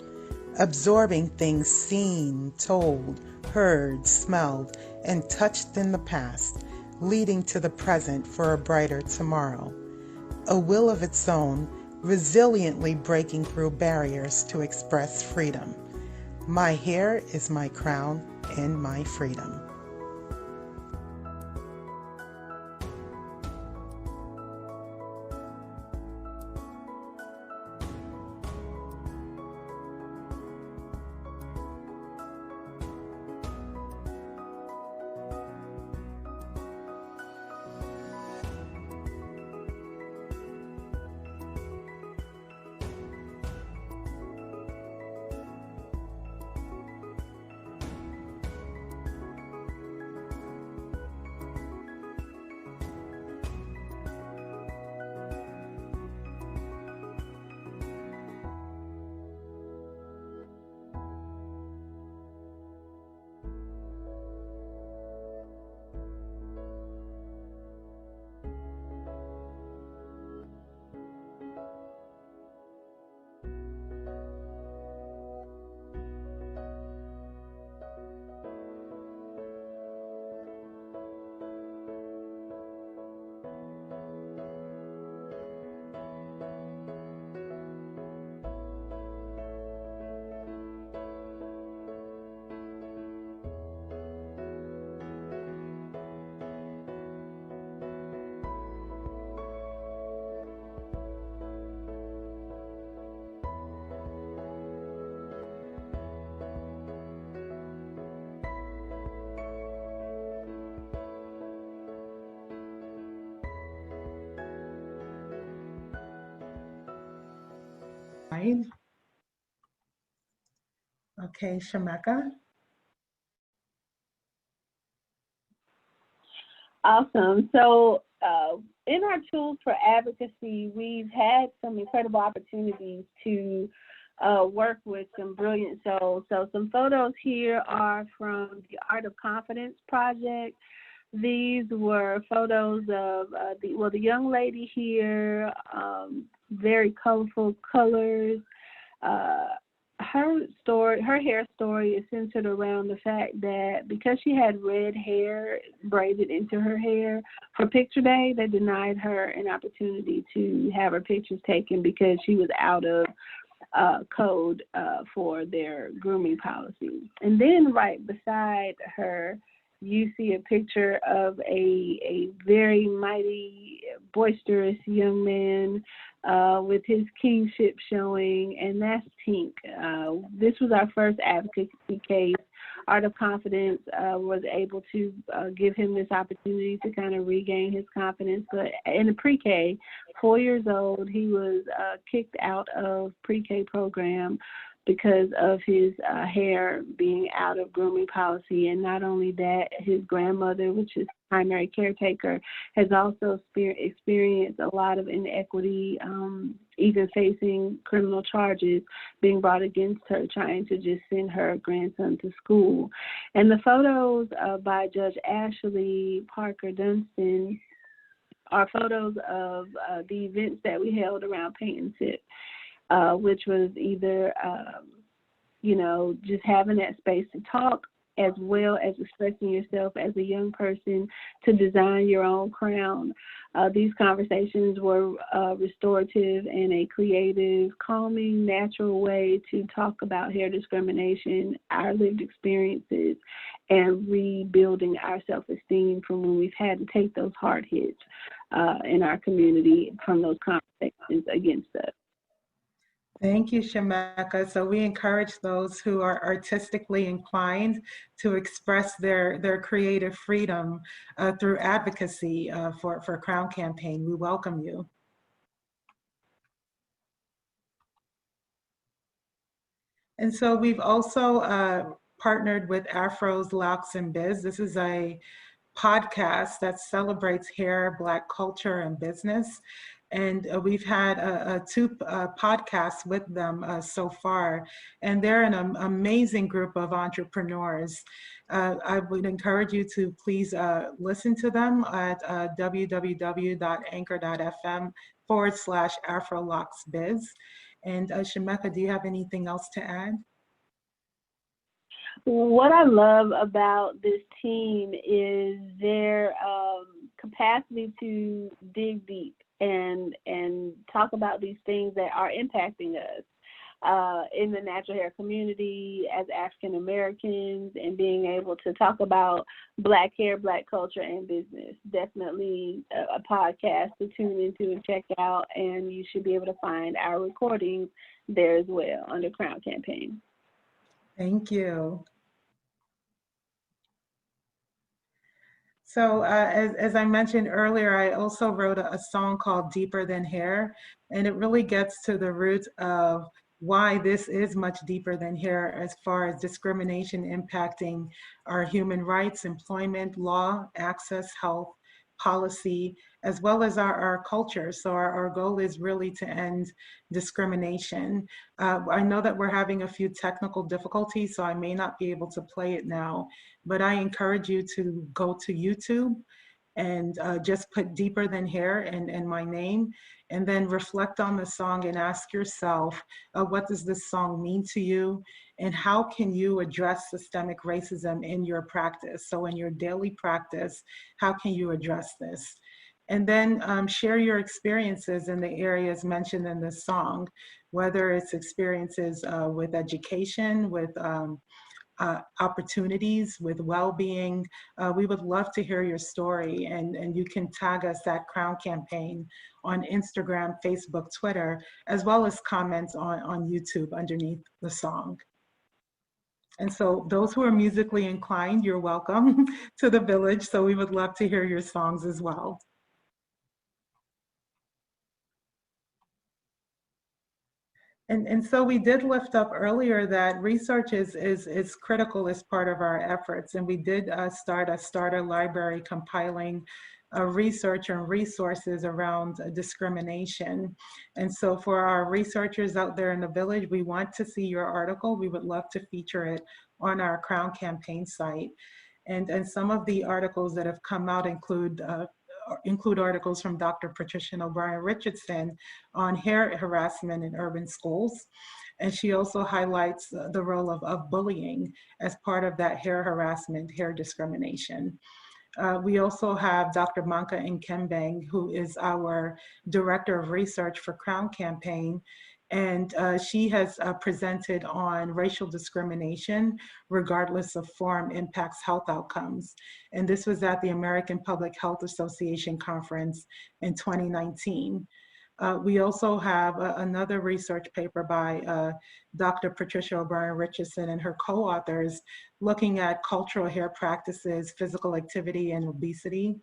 Absorbing things seen, told, heard, smelled, and touched in the past, leading to the present for a brighter tomorrow. A will of its own, resiliently breaking through barriers to express freedom. My hair is my crown and my freedom. Right. Okay, Shameka. Awesome. So, in our tools for advocacy, we've had some incredible opportunities to work with some brilliant souls. So, some photos here are from the Art of Confidence project. These were photos of the young lady here, very colorful colors. Her hair story is centered around the fact that because she had red hair braided into her hair for picture day, they denied her an opportunity to have her pictures taken because she was out of code for their grooming policy. And then right beside her, you see a picture of a very mighty, boisterous young man with his kingship showing, and that's Tink. This was our first advocacy case. Art of Confidence was able to give him this opportunity to kind of regain his confidence. But in the pre-K, 4 years old, he was kicked out of pre-K program because of his hair being out of grooming policy. And not only that, his grandmother, which is primary caretaker, has also experienced a lot of inequity, even facing criminal charges being brought against her, trying to just send her grandson to school. And the photos by Judge Ashley Parker Dunstan are photos of the events that we held around Paint and Sip. Which was either, just having that space to talk as well as expressing yourself as a young person to design your own crown. These conversations were restorative and a creative, calming, natural way to talk about hair discrimination, our lived experiences, and rebuilding our self-esteem from when we've had to take those hard hits in our community from those conversations against us. Thank you, Shemeka. So we encourage those who are artistically inclined to express their creative freedom through advocacy for Crown Campaign. We welcome you. And so we've also partnered with Afros, Locks, and Biz. This is a podcast that celebrates hair, Black culture, and business. And we've had two podcasts with them so far, and they're an amazing group of entrepreneurs. I would encourage you to please listen to them at www.anchor.fm/AfroLocksBiz. And Shemeka, do you have anything else to add? What I love about this team is their capacity to dig deep and talk about these things that are impacting us in the natural hair community as African Americans, and being able to talk about Black hair, Black culture, and business. Definitely a podcast to tune into and check out, and you should be able to find our recordings there as well under Crown Campaign. Thank you. So as I mentioned earlier, I also wrote a song called Deeper Than Hair, and it really gets to the root of why this is much deeper than hair as far as discrimination impacting our human rights, employment, law, access, health, policy, as well as our culture. So our goal is really to end discrimination. I know that we're having a few technical difficulties, so I may not be able to play it now, but I encourage you to go to YouTube and just put Deeper Than Hair and my name, and then reflect on the song and ask yourself, what does this song mean to you? And how can you address systemic racism in your practice? So in your daily practice, how can you address this? And then share your experiences in the areas mentioned in this song, whether it's experiences with education, with opportunities, with well-being. We would love to hear your story, and you can tag us at Crown Campaign on Instagram, Facebook, Twitter, as well as comments on YouTube underneath the song. And so those who are musically inclined, you're welcome to the village. So we would love to hear your songs as well. And so we did lift up earlier that research is critical as part of our efforts. And we did start a starter library compiling research and resources around discrimination. And so for our researchers out there in the village, we want to see your article. We would love to feature it on our Crown Campaign site. And some of the articles that have come out include articles from Dr. Patricia O'Brien Richardson on hair harassment in urban schools. And she also highlights the role of bullying as part of that hair harassment, hair discrimination. We also have Dr. Manka Nkembang, who is our Director of Research for Crown Campaign, and she has presented on racial discrimination, regardless of form, impacts health outcomes. And this was at the American Public Health Association conference in 2019. We also have another research paper by Dr. Patricia O'Brien Richardson and her co-authors looking at cultural hair practices, physical activity, and obesity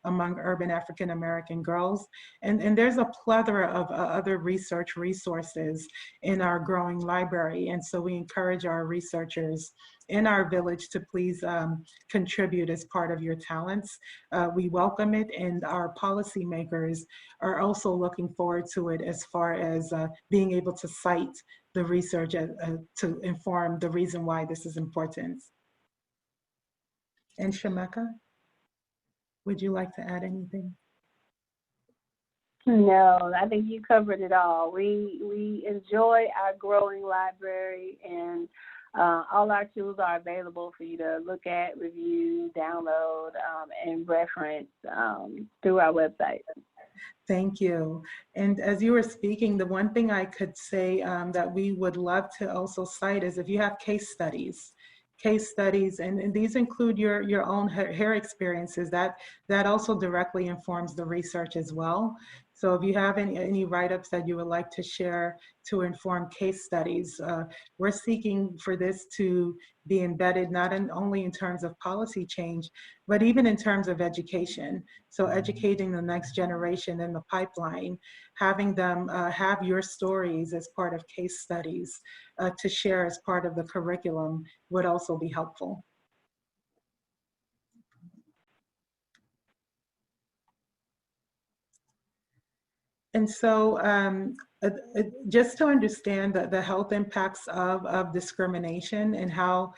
among urban African American girls. And there's a plethora of other research resources in our growing library. And so we encourage our researchers in our village to please contribute as part of your talents. We welcome it, and our policymakers are also looking forward to it as far as being able to cite the research to inform the reason why this is important. And Shemeka, would you like to add anything? No, I think you covered it all. We enjoy our growing library, and All our tools are available for you to look at, review, download, and reference through our website. Thank you. And as you were speaking, the one thing I could say that we would love to also cite is if you have case studies, and these include your own hair experiences, that also directly informs the research as well. So if you have any write-ups that you would like to share to inform case studies, we're seeking for this to be embedded not only in terms of policy change, but even in terms of education. So educating the next generation in the pipeline, having them have your stories as part of case studies to share as part of the curriculum would also be helpful. And so just to understand the health impacts of discrimination and how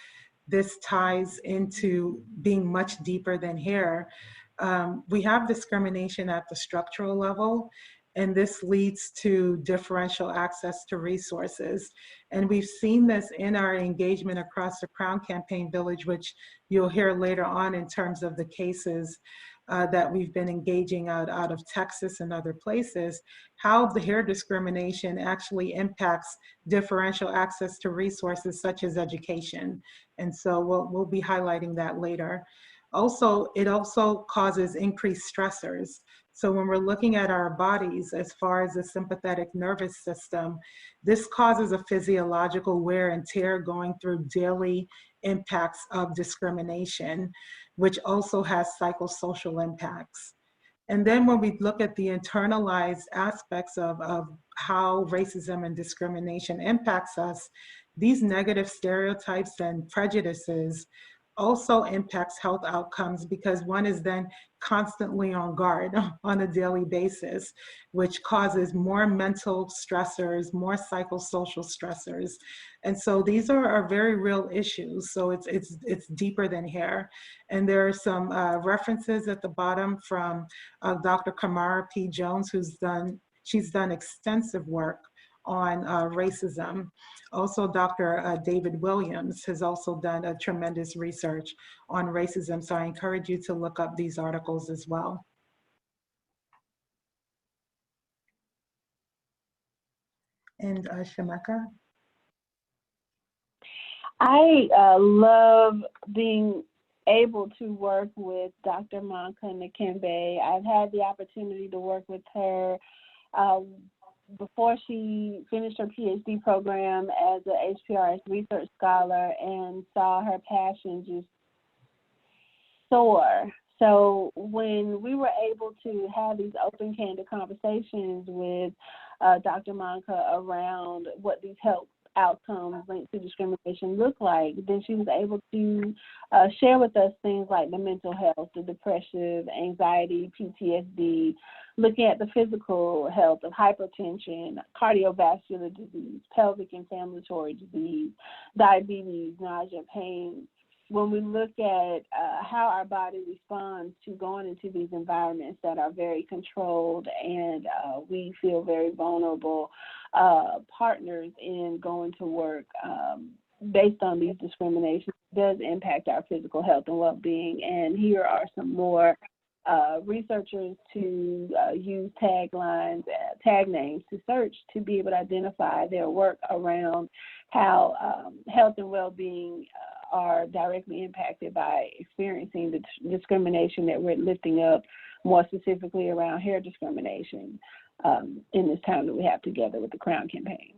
this ties into being much deeper than hair, we have discrimination at the structural level, and this leads to differential access to resources. And we've seen this in our engagement across the Crown Campaign Village, which you'll hear later on in terms of the cases that we've been engaging out of Texas and other places, how the hair discrimination actually impacts differential access to resources such as education. And so we'll be highlighting that later. Also, it also causes increased stressors. So when we're looking at our bodies as far as the sympathetic nervous system, this causes a physiological wear and tear going through daily impacts of discrimination, which also has psychosocial impacts. And then when we look at the internalized aspects of how racism and discrimination impacts us, these negative stereotypes and prejudices also impacts health outcomes because one is then constantly on guard on a daily basis, which causes more mental stressors, more psychosocial stressors. And so these are very real issues. So it's deeper than hair. And there are some references at the bottom from Dr. Kamara P. Jones, she's done extensive work on racism. Also, Dr. David Williams has also done a tremendous research on racism. So I encourage you to look up these articles as well. And Shameka? I love being able to work with Dr. Manka Nakembe. I've had the opportunity to work with her before she finished her PhD program as a HPRS research scholar, and saw her passion just soar. So when we were able to have these open, candid conversations with Dr. Manka around what these health outcomes linked to discrimination look like, then she was able to share with us things like the mental health, the depressive, anxiety, PTSD, looking at the physical health of hypertension, cardiovascular disease, pelvic inflammatory disease, diabetes, nausea, pain. When we look at how our body responds to going into these environments that are very controlled and we feel very vulnerable partners in going to work based on these discriminations, does impact our physical health and well-being. And here are some more researchers to use taglines, tag names to search to be able to identify their work around how health and well-being are directly impacted by experiencing the discrimination that we're lifting up, more specifically around hair discrimination in this time that we have together with the Crown Campaign.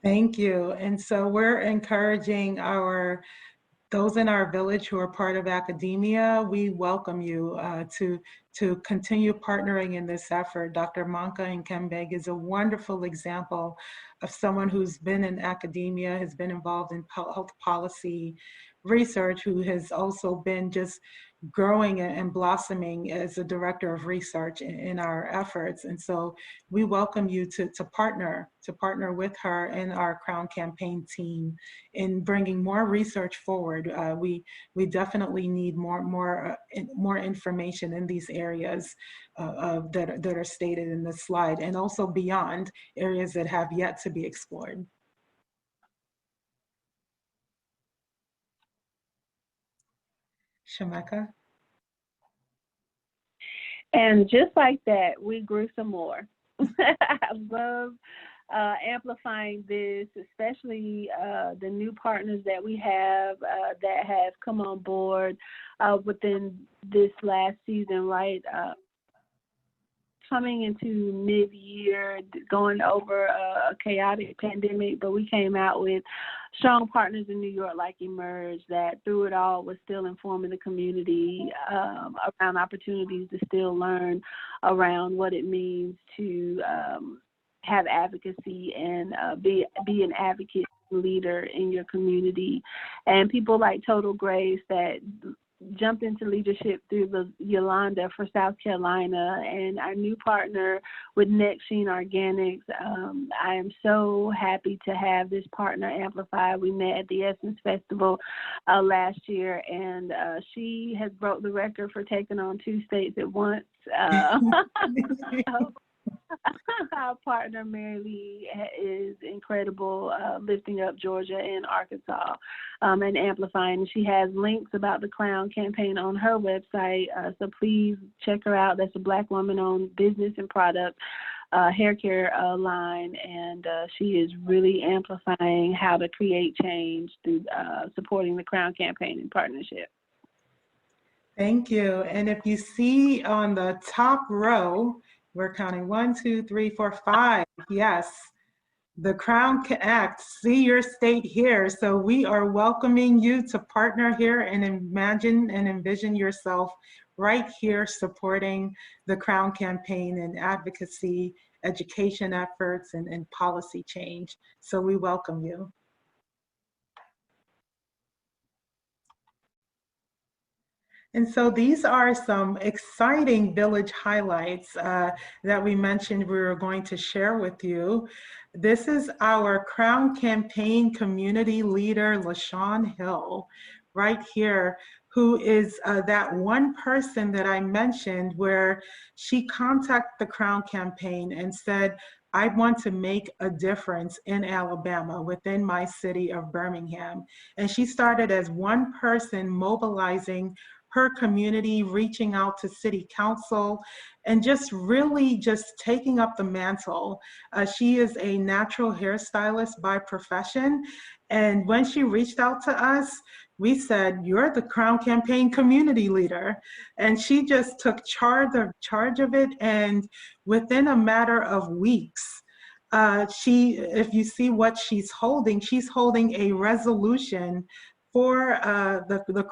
Thank you. And so we're encouraging those in our village who are part of academia. We welcome you to continue partnering in this effort. Dr. Manka Nkembeg is a wonderful example of someone who's been in academia, has been involved in health policy research, who has also been just growing and blossoming as a director of research in our efforts. And so we welcome you to partner with her and our Crown Campaign team in bringing more research forward. We definitely need more information in these areas that are stated in the slide, and also beyond, areas that have yet to be explored. Shameka? And just like that, we grew some more. I love amplifying this, especially the new partners that we have that have come on board within this last season, right? Coming into mid-year, going over a chaotic pandemic, but we came out with strong partners in New York like Emerge that through it all was still informing the community around opportunities to still learn around what it means to have advocacy and be an advocate leader in your community. And people like Total Grace that jumped into leadership through the Yolanda for South Carolina, and our new partner with Next Sheen Organics. I am so happy to have this partner amplify. We met at the Essence Festival last year, and she has broke the record for taking on 2 states at once. Our partner, Mary Lee, is incredible, lifting up Georgia and Arkansas and amplifying. She has links about the Crown campaign on her website, so please check her out. That's a Black woman-owned business and product hair care line, and she is really amplifying how to create change through supporting the Crown campaign in partnership. Thank you. And if you see on the top row, we're counting 1, 2, 3, 4, 5. Yes, the Crown Connect. See your state here. So we are welcoming you to partner here and imagine and envision yourself right here supporting the Crown campaign and advocacy, education efforts, and policy change. So we welcome you. And so these are some exciting village highlights that we mentioned we were going to share with you. This is our Crown campaign community leader, LaShawn Hill, right here, who is that one person that I mentioned where she contacted the Crown campaign and said, I want to make a difference in Alabama within my city of Birmingham. And she started as one person mobilizing her community, reaching out to city council, and just really just taking up the mantle. She is a natural hairstylist by profession. And when she reached out to us, we said, you're the Crown campaign community leader. And she just took charge of it. And within a matter of weeks, if you see what she's holding a resolution for the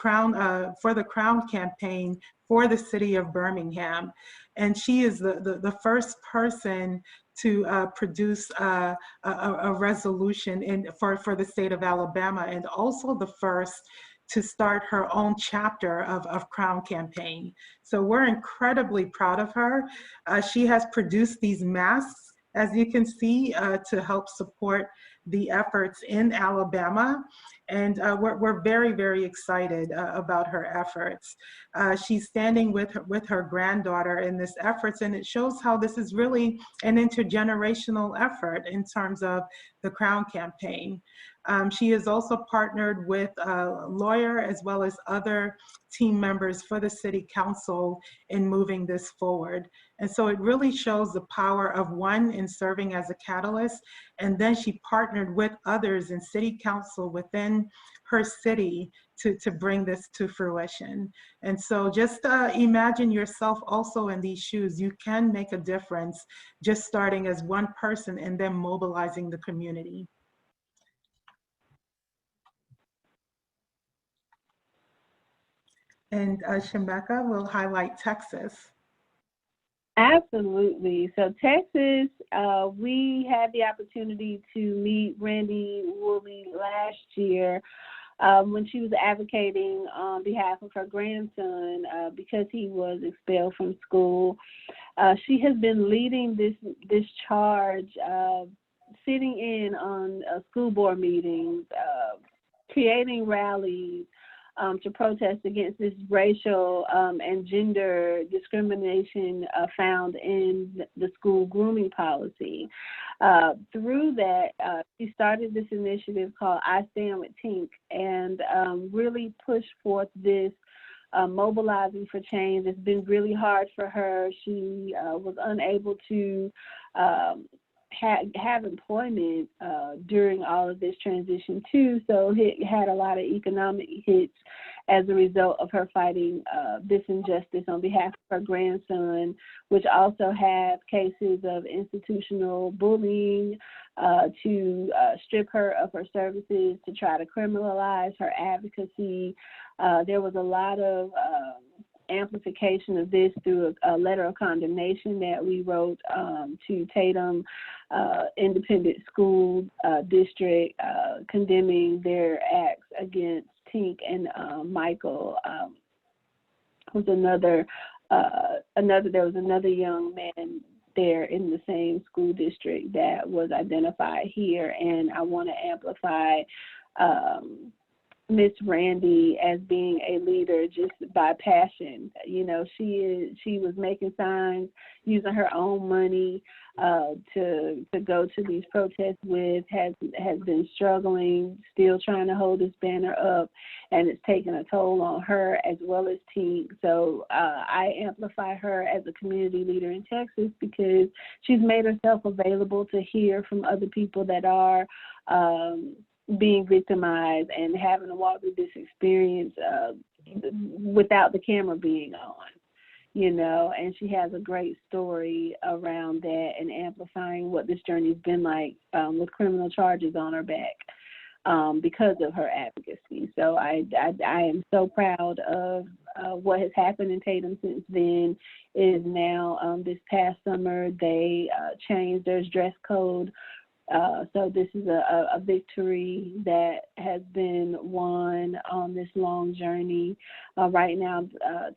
Crown campaign for the city of Birmingham. And she is the first person to produce a resolution for the state of Alabama, and also the first to start her own chapter of Crown campaign. So we're incredibly proud of her. She has produced these masks, as you can see, to help support the efforts in Alabama. And we're very, very excited about her efforts. She's standing with her granddaughter in this efforts, and it shows how this is really an intergenerational effort in terms of the Crown campaign. She is also partnered with a lawyer as well as other team members for the city council in moving this forward. And so it really shows the power of one in serving as a catalyst, and then she partnered with others in city council within her city to bring this to fruition. And so just imagine yourself also in these shoes. You can make a difference just starting as one person and then mobilizing the community. And Shameka will highlight Texas. Absolutely. So Texas, we had the opportunity to meet Randy Woolley last year when she was advocating on behalf of her grandson because he was expelled from school. She has been leading this charge, sitting in on school board meetings, creating rallies, to protest against this racial and gender discrimination found in the school grooming policy. Through that, she started this initiative called I Stand with Tink, and really pushed forth this mobilizing for change. It's been really hard for her. She was unable to have employment during all of this transition too, so it had a lot of economic hits as a result of her fighting this injustice on behalf of her grandson, which also have cases of institutional bullying to strip her of her services, to try to criminalize her advocacy. There was a lot of amplification of this through a letter of condemnation that we wrote to Tatum Independent School District, condemning their acts against Tink and Michael, who's there was another young man there in the same school district that was identified here, and I want to amplify Miss Randy as being a leader just by passion. You know, she was making signs, using her own money to go to these protests with, has been struggling, still trying to hold this banner up, and it's taken a toll on her as well as Tink. So I amplify her as a community leader in Texas because she's made herself available to hear from other people that are being victimized and having to walk through this experience without the camera being on, you know, and she has a great story around that and amplifying what this journey's been like with criminal charges on her back because of her advocacy. So I am so proud of what has happened in Tatum since then. Is now this past summer they changed their dress code. So this is a victory that has been won on this long journey. Right now,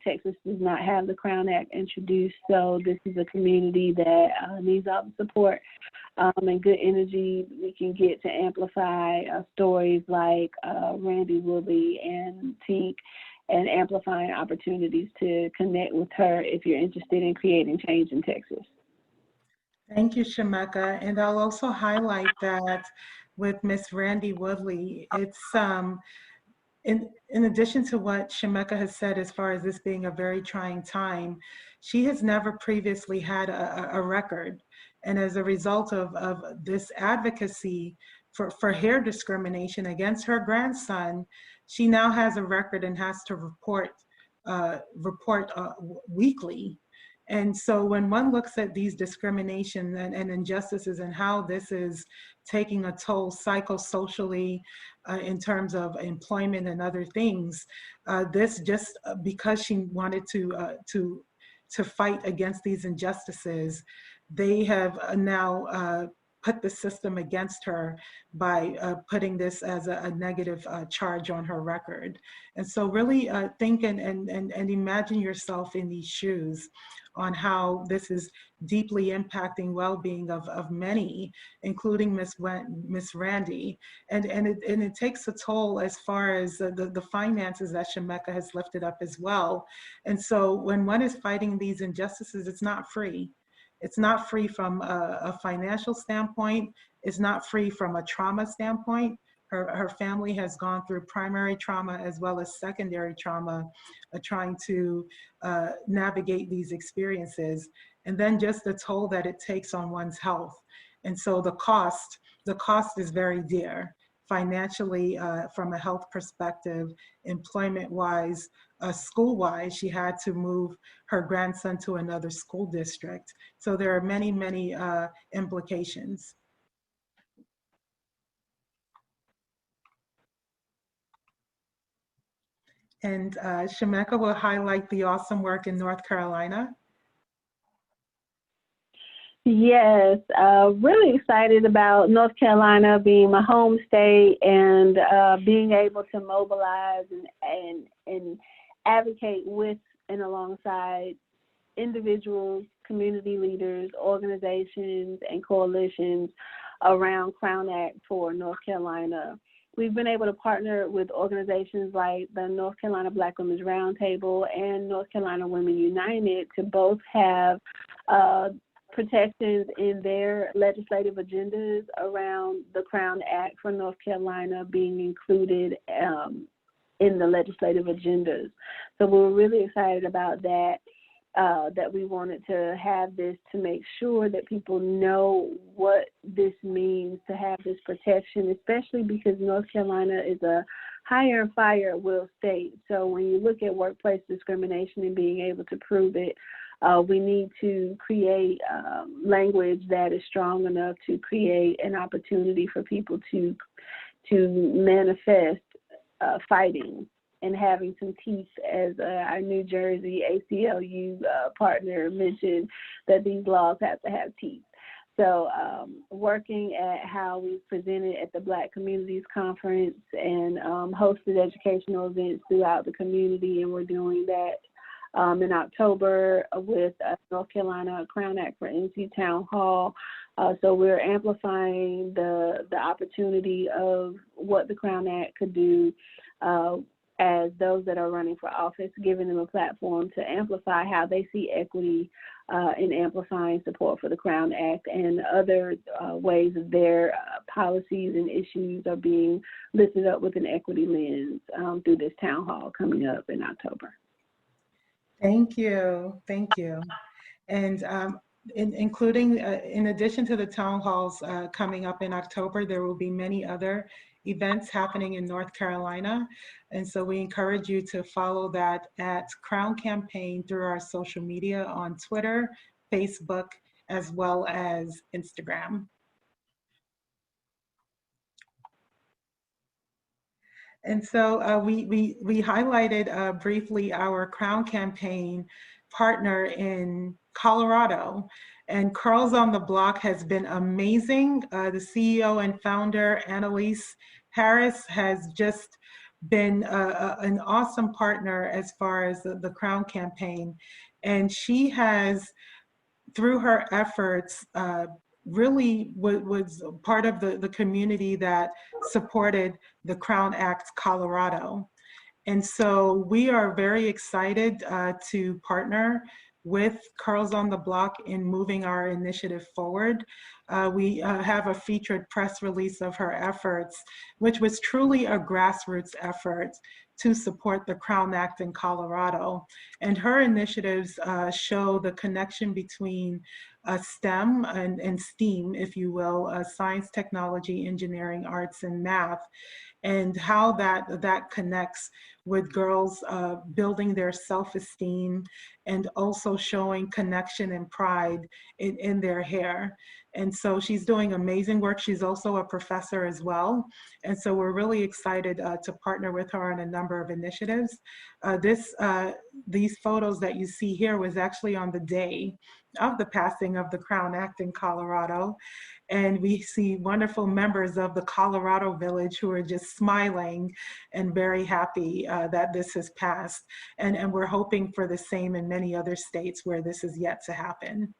Texas does not have the Crown Act introduced, so this is a community that needs all the support and good energy we can get to amplify stories like Randy Woolley and Tink, and amplifying opportunities to connect with her if you're interested in creating change in Texas. Thank you, Shemeka. And I'll also highlight that with Miss Randy Woodley, it's in addition to what Shemeka has said as far as this being a very trying time, she has never previously had a record. And as a result of this advocacy for hair discrimination against her grandson, she now has a record and has to report weekly. And so when one looks at these discrimination and injustices and how this is taking a toll psychosocially in terms of employment and other things, this just because she wanted to fight against these injustices, they have now put the system against her by putting this as a negative charge on her record. And so really think and imagine yourself in these shoes on how this is deeply impacting well-being of many, including Miss Randy. And it takes a toll as far as the finances that Shemeka has lifted up as well. And so when one is fighting these injustices, it's not free. It's not free from a financial standpoint. It's not free from a trauma standpoint. Her family has gone through primary trauma as well as secondary trauma, trying to navigate these experiences. And then just the toll that it takes on one's health. And so the cost is very dear financially, from a health perspective, employment-wise, school-wise. She had to move her grandson to another school district. So there are many, many implications. And Shemeka will highlight the awesome work in North Carolina. Yes, really excited about North Carolina being my home state and being able to mobilize and advocate with and alongside individuals, community leaders, organizations, and coalitions around Crown Act for North Carolina. We've been able to partner with organizations like the North Carolina Black Women's Roundtable and North Carolina Women United to both have protections in their legislative agendas around the Crown Act for North Carolina being included in the legislative agendas. So we were really excited about that. That we wanted to have this to make sure that people know what this means to have this protection, especially because North Carolina is a hire and fire at will state. So when you look at workplace discrimination and being able to prove it, we need to create language that is strong enough to create an opportunity for people to manifest fighting and having some teeth, as our New Jersey ACLU partner mentioned, that these laws have to have teeth. So working at how we presented at the Black Communities Conference and hosted educational events throughout the community, and we're doing that in October with North Carolina Crown Act for NC Town Hall. So we're amplifying the opportunity of what the Crown Act could do as those that are running for office, giving them a platform to amplify how they see equity in amplifying support for the Crown Act, and other ways of their policies and issues are being lifted up with an equity lens through this town hall coming up in October. Thank you. Thank you. And including, in addition to the town halls coming up in October, there will be many other events happening in North Carolina. And so we encourage you to follow that at Crown Campaign through our social media on Twitter, Facebook, as well as Instagram. And so we highlighted briefly our Crown Campaign partner in Colorado, and Curls on the Block has been amazing. The CEO and founder, Annalise Harris, has just been an awesome partner as far as the Crown Campaign. And she has, through her efforts, really was part of the community that supported the Crown Act Colorado. And so we are very excited to partner with Curls on the Block in moving our initiative forward. We have a featured press release of her efforts, which was truly a grassroots effort to support the Crown Act in Colorado. And her initiatives show the connection between STEM and STEAM, if you will, science, technology, engineering, arts, and math, and how that connects with girls building their self-esteem and also showing connection and pride in their hair. And so she's doing amazing work. She's also a professor as well. And so we're really excited to partner with her on a number of initiatives. These photos that you see here was actually on the day of the passing of the Crown Act in Colorado. And we see wonderful members of the Colorado Village who are just smiling and very happy that this has passed. And we're hoping for the same in many other states where this is yet to happen.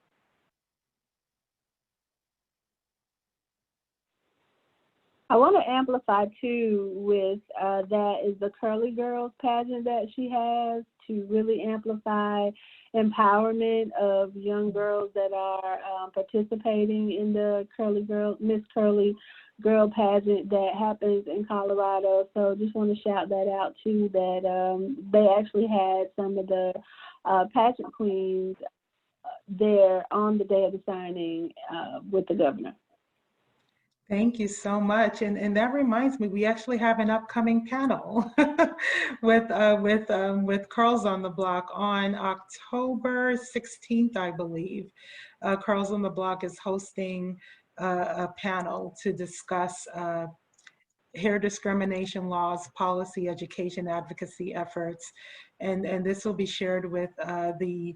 I want to amplify too with that is the Curly Girls pageant that she has, to really amplify empowerment of young girls that are participating in the Miss Curly Girl pageant that happens in Colorado. So just want to shout that out too, that they actually had some of the pageant queens there on the day of the signing with the governor. Thank you so much. And that reminds me, we actually have an upcoming panel with Curls on the Block on October 16th, I believe. Curls on the Block is hosting a panel to discuss hair discrimination laws, policy, education, advocacy efforts. And this will be shared with the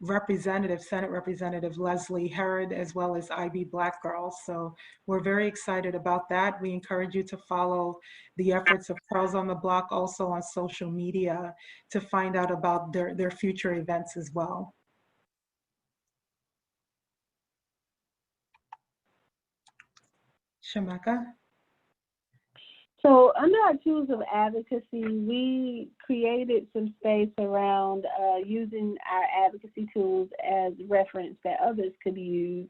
representative, Senate Representative Leslie Herod, as well as IB Black Girls. So we're very excited about that. We encourage you to follow the efforts of Curls on the Block also on social media to find out about their future events as well. Shameka? So under our tools of advocacy, we created some space around using our advocacy tools as reference that others could use.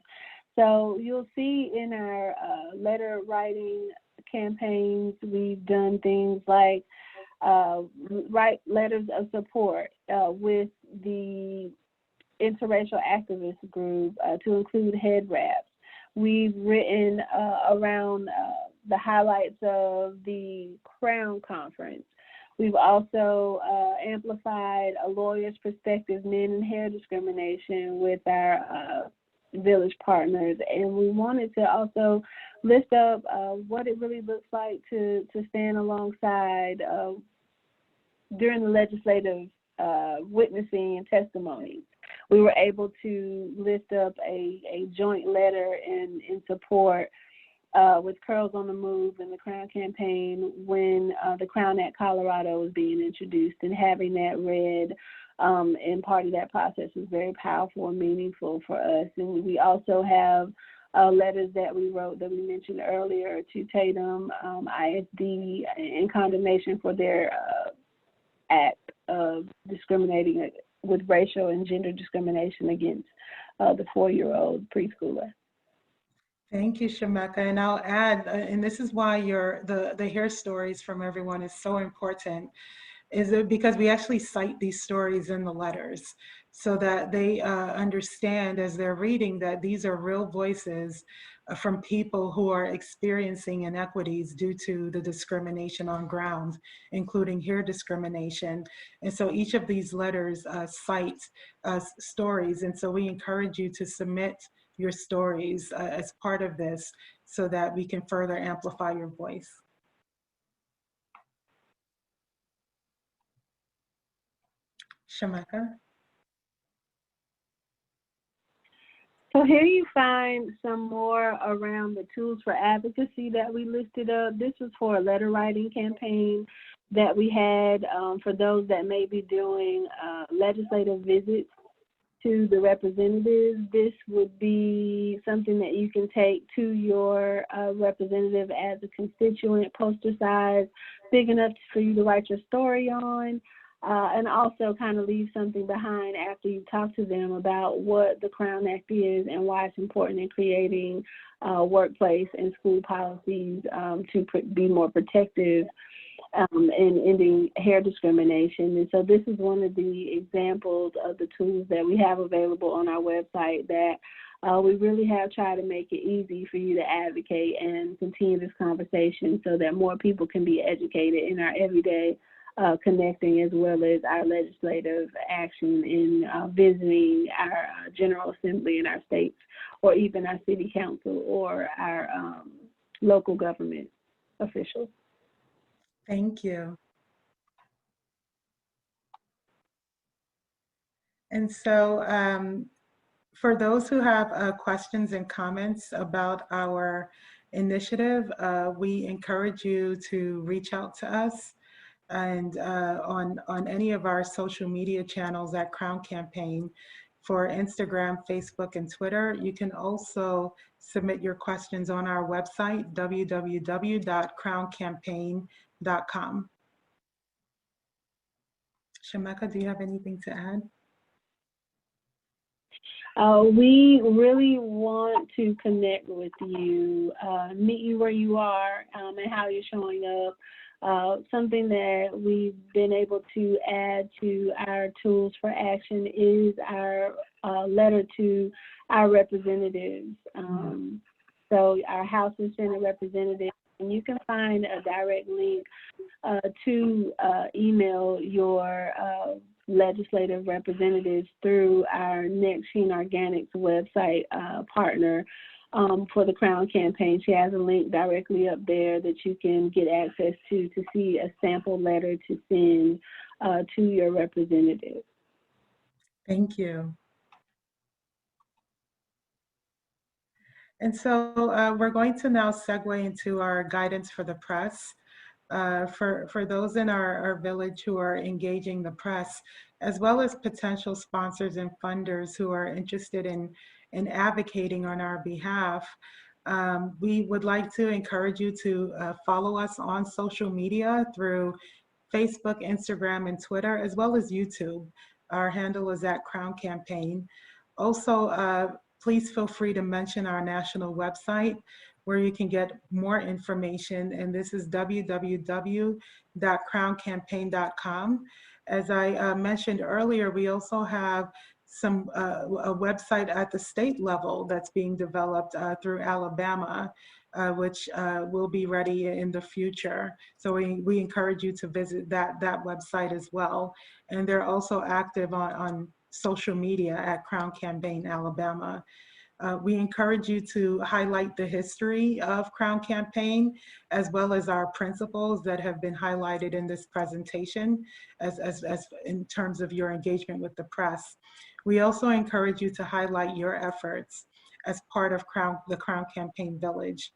So you'll see in our letter writing campaigns. We've done things like write letters of support with the interracial activist group to include head wraps. We've written around the highlights of the Crown Conference. We've also amplified a lawyer's perspective, men and hair discrimination, with our village partners. And we wanted to also lift up what it really looks like to stand alongside during the legislative witnessing and testimony. We were able to lift up a joint letter in support with Curls on the Move and the Crown campaign when the Crown Act Colorado was being introduced, and having that read and part of that process was very powerful and meaningful for us. And we also have letters that we wrote that we mentioned earlier to Tatum ISD in condemnation for their act of discriminating with racial and gender discrimination against the 4-year-old preschooler. Thank you, Shameka. And I'll add, and this is why the hair stories from everyone is so important, is it because we actually cite these stories in the letters so that they understand as they're reading that these are real voices from people who are experiencing inequities due to the discrimination on grounds, including hair discrimination. And so each of these letters cite stories. And so we encourage you to submit your stories as part of this so that we can further amplify your voice. Shameka? So here you find some more around the tools for advocacy that we listed up. This was for a letter writing campaign that we had for those that may be doing legislative visits to the representatives. This would be something that you can take to your representative as a constituent, poster size, big enough for you to write your story on. And also kind of leave something behind after you talk to them about what the Crown Act is and why it's important in creating workplace and school policies to be more protective in ending hair discrimination. And so this is one of the examples of the tools that we have available on our website that we really have tried to make it easy for you to advocate and continue this conversation so that more people can be educated in our everyday connecting, as well as our legislative action in visiting our General Assembly in our states, or even our city council or our local government officials. Thank you. And so for those who have questions and comments about our initiative, we encourage you to reach out to us and on any of our social media channels at Crown Campaign. For Instagram, Facebook, and Twitter. You can also submit your questions on our website, www.crowncampaign.com. Shameka, do you have anything to add? We really want to connect with you, meet you where you are and how you're showing up. Something that we've been able to add to our tools for action is our letter to our representatives. So our House and Senate representatives, and you can find a direct link to email your legislative representatives through our Next Sheen Organics website partner. For the Crown campaign. She has a link directly up there that you can get access to see a sample letter to send to your representative. Thank you. And so we're going to now segue into our guidance for the press. For those in our village who are engaging the press, as well as potential sponsors and funders who are interested in advocating on our behalf, we would like to encourage you to follow us on social media through Facebook, Instagram, and Twitter, as well as YouTube. Our handle is at Crown Campaign. Also, please feel free to mention our national website, where you can get more information, and this is www.crowncampaign.com. As I mentioned earlier, we also have a website at the state level that's being developed through Alabama, which will be ready in the future. So we encourage you to visit that website as well. And they're also active on social media at Crown Campaign Alabama. We encourage you to highlight the history of Crown Campaign, as well as our principles that have been highlighted in this presentation as in terms of your engagement with the press. We also encourage you to highlight your efforts as part of the Crown Campaign Village.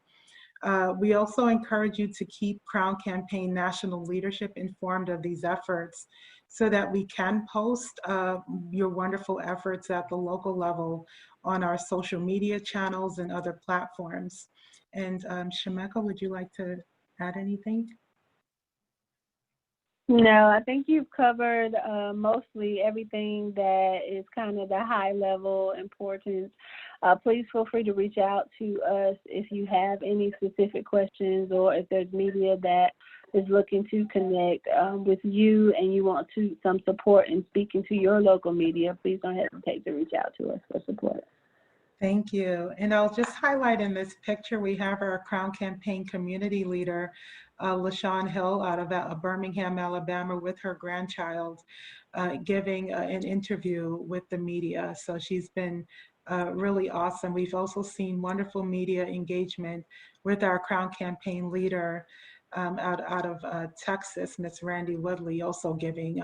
We also encourage you to keep Crown Campaign national leadership informed of these efforts so that we can post your wonderful efforts at the local level on our social media channels and other platforms. And Shemeka, would you like to add anything? No, I think you've covered mostly everything that is kind of the high level importance. Please feel free to reach out to us if you have any specific questions, or if there's media that is looking to connect with you and you want some support in speaking to your local media. Please don't hesitate to reach out to us for support. Thank you. And I'll just highlight in this picture, we have our Crown Campaign community leader, LaShawn Hill, out of Birmingham, Alabama, with her grandchild, giving an interview with the media. So she's been really awesome. We've also seen wonderful media engagement with our Crown Campaign leader out of Texas, Miss Randy Woodley, also giving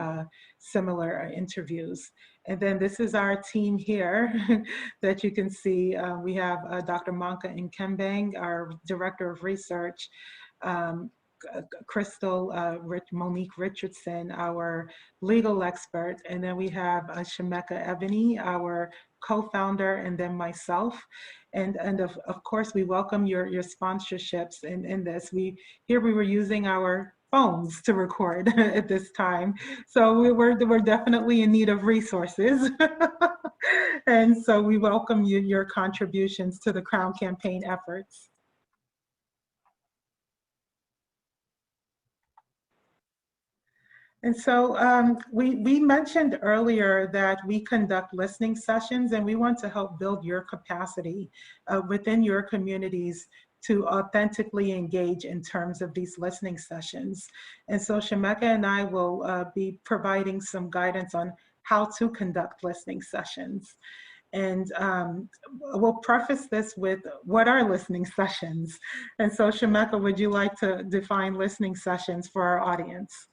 similar interviews. And then this is our team here that you can see. We have Dr. Manka Nkembang, our Director of Research, Crystal Monique Richardson, our legal expert, and then we have Shemeka Ebony, our co-founder, and then myself. And of course, we welcome your sponsorships in this. We were using our phones to record at this time. So we're definitely in need of resources. And so we welcome your contributions to the Crown Campaign efforts. And so we mentioned earlier that we conduct listening sessions, and we want to help build your capacity within your communities to authentically engage in terms of these listening sessions. And so Shemeka and I will be providing some guidance on how to conduct listening sessions. And we'll preface this with what are listening sessions? And so Shemeka, would you like to define listening sessions for our audience?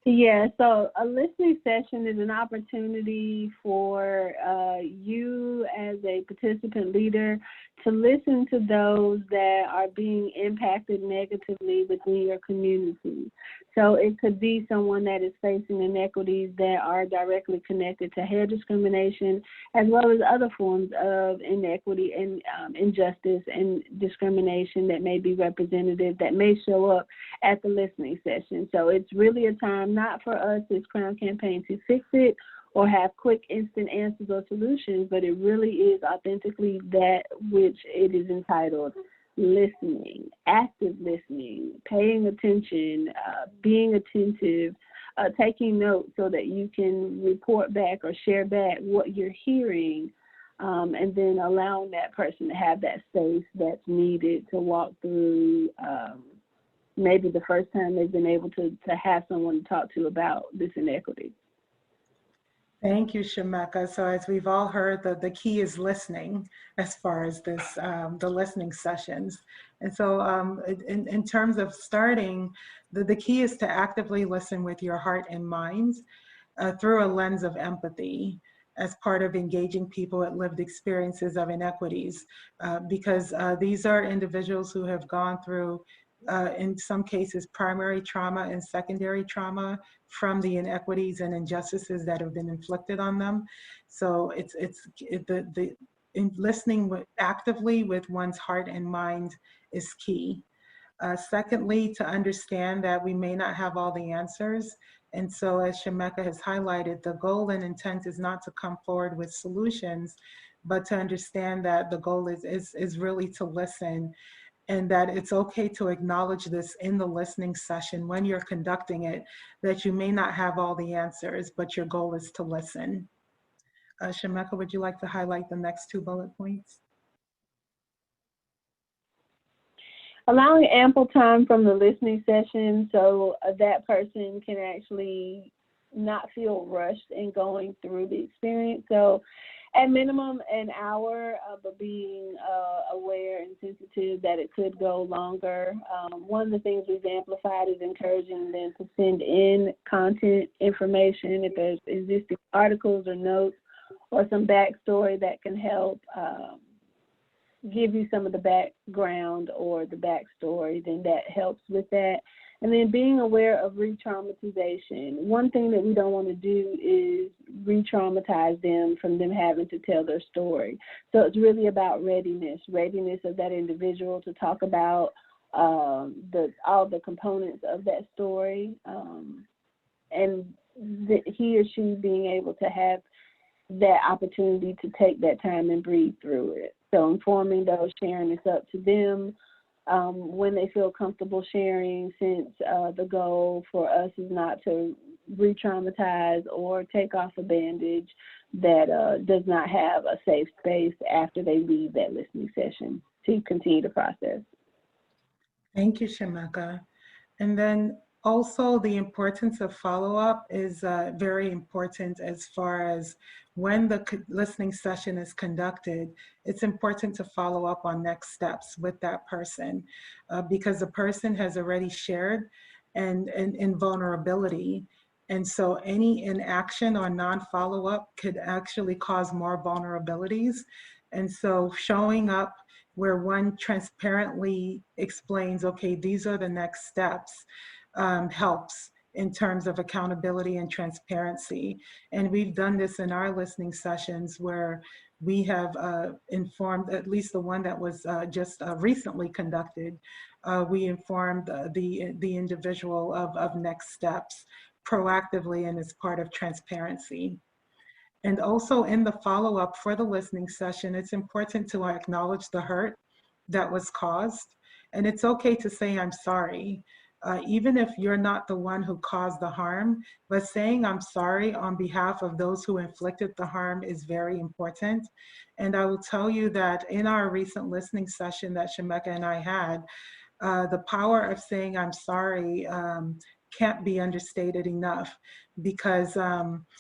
Yeah, so a listening session is an opportunity for you as a participant leader to listen to those that are being impacted negatively within your community. So it could be someone that is facing inequities that are directly connected to hair discrimination, as well as other forms of inequity and injustice and discrimination that may be representative, that may show up at the listening session. So it's really a time not for us as Crown Campaign to fix it or have quick instant answers or solutions, but it really is authentically that which it is entitled: listening, active listening, paying attention, being attentive, taking notes so that you can report back or share back what you're hearing, and then allowing that person to have that space that's needed to walk through maybe the first time they've been able to have someone to talk to about this inequity. Thank you, Shemeka. So as we've all heard, the key is listening as far as this, the listening sessions. And so in terms of starting, the key is to actively listen with your heart and mind through a lens of empathy as part of engaging people at lived experiences of inequities, because these are individuals who have gone through in some cases, primary trauma and secondary trauma from the inequities and injustices that have been inflicted on them. So listening actively with one's heart and mind is key. Secondly, to understand that we may not have all the answers, And so, as Shemeka has highlighted, the goal and intent is not to come forward with solutions, but to understand that the goal is really to listen, and that it's okay to acknowledge this in the listening session when you're conducting it, that you may not have all the answers, but your goal is to listen. Shemeka, would you like to highlight the next 2 bullet points? Allowing ample time from the listening session so that person can actually not feel rushed in going through the experience. So at minimum an hour, but being aware and sensitive that it could go longer. One of the things we've amplified is encouraging them to send in content information, if there's existing articles or notes or some backstory that can help give you some of the background or the backstory, then that helps with that. And then being aware of re-traumatization. One thing that we don't want to do is re-traumatize them from them having to tell their story. So it's really about readiness of that individual to talk about all the components of that story, and he or she being able to have that opportunity to take that time and breathe through it. So informing those sharing is up to them when they feel comfortable sharing, since the goal for us is not to re-traumatize or take off a bandage that does not have a safe space after they leave that listening session to continue the process. Thank you, Shemeka. And then also the importance of follow-up is very important as far as when the listening session is conducted. It's important to follow up on next steps with that person because the person has already shared and in vulnerability. And so any inaction or non-follow-up could actually cause more vulnerabilities. And so showing up where one transparently explains, okay, these are the next steps, helps in terms of accountability and transparency. And we've done this in our listening sessions where we have informed, at least the one that was just recently conducted, we informed the individual of next steps proactively and as part of transparency. And also in the follow-up for the listening session, it's important to acknowledge the hurt that was caused. And it's okay to say, I'm sorry. Even if you're not the one who caused the harm, but saying I'm sorry on behalf of those who inflicted the harm is very important. And I will tell you that in our recent listening session that Shemeka and I had, the power of saying I'm sorry can't be understated enough, because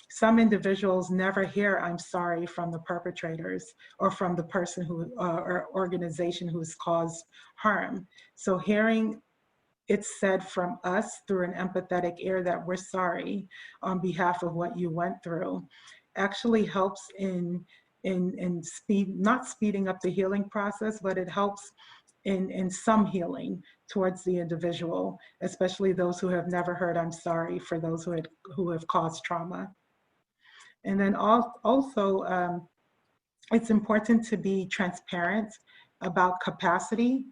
some individuals never hear I'm sorry from the perpetrators or from the person who or organization who has caused harm. So hearing it's said from us through an empathetic ear that we're sorry on behalf of what you went through actually helps in not speeding up the healing process, but it helps in some healing towards the individual, especially those who have never heard I'm sorry, for those who have caused trauma. And then also it's important to be transparent about capacity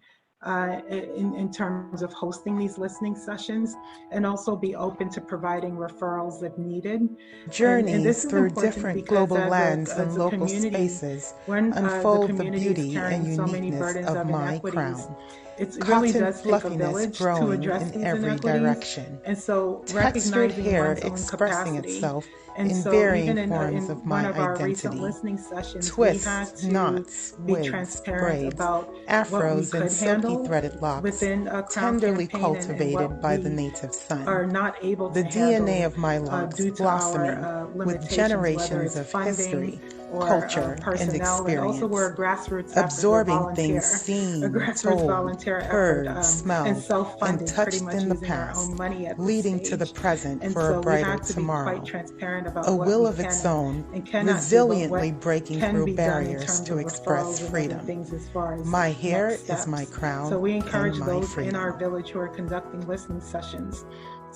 in terms of hosting these listening sessions, and also be open to providing referrals if needed. Journeys through different global lands and local spaces unfold the beauty and uniqueness of my crown. It really Cotton does take a fluffiness village to growing address in these every inequities. direction. And so Textured hair one's own expressing capacity. itself And in so varying even forms in of one my of our recent identity. listening sessions, Twists, we had to knots, be wigs, transparent braids, about what we afros, could and silky handle threaded locks, within a Crown tenderly campaign and what cultivated by the we native sun. are not able The to DNA handle of my locks due to blossoming our with limitations, whether generations it's of funding history, or culture, and personnel. And also experience. we're a grassroots effort, Absorbing we're things volunteer, a seen, grassroots told, volunteer effort heard, and smelled, and self-funded, pretty touched much in the using our past, own money at this leading stage. to the present And for so a we brighter have to be tomorrow. quite transparent about A what will we of can its own, and cannot do, but what resiliently breaking can through be done in barriers terms to of express referrals and freedom. other things as far as My hair next steps. is my crown So we encourage and my those freedom. in our village who are conducting listening sessions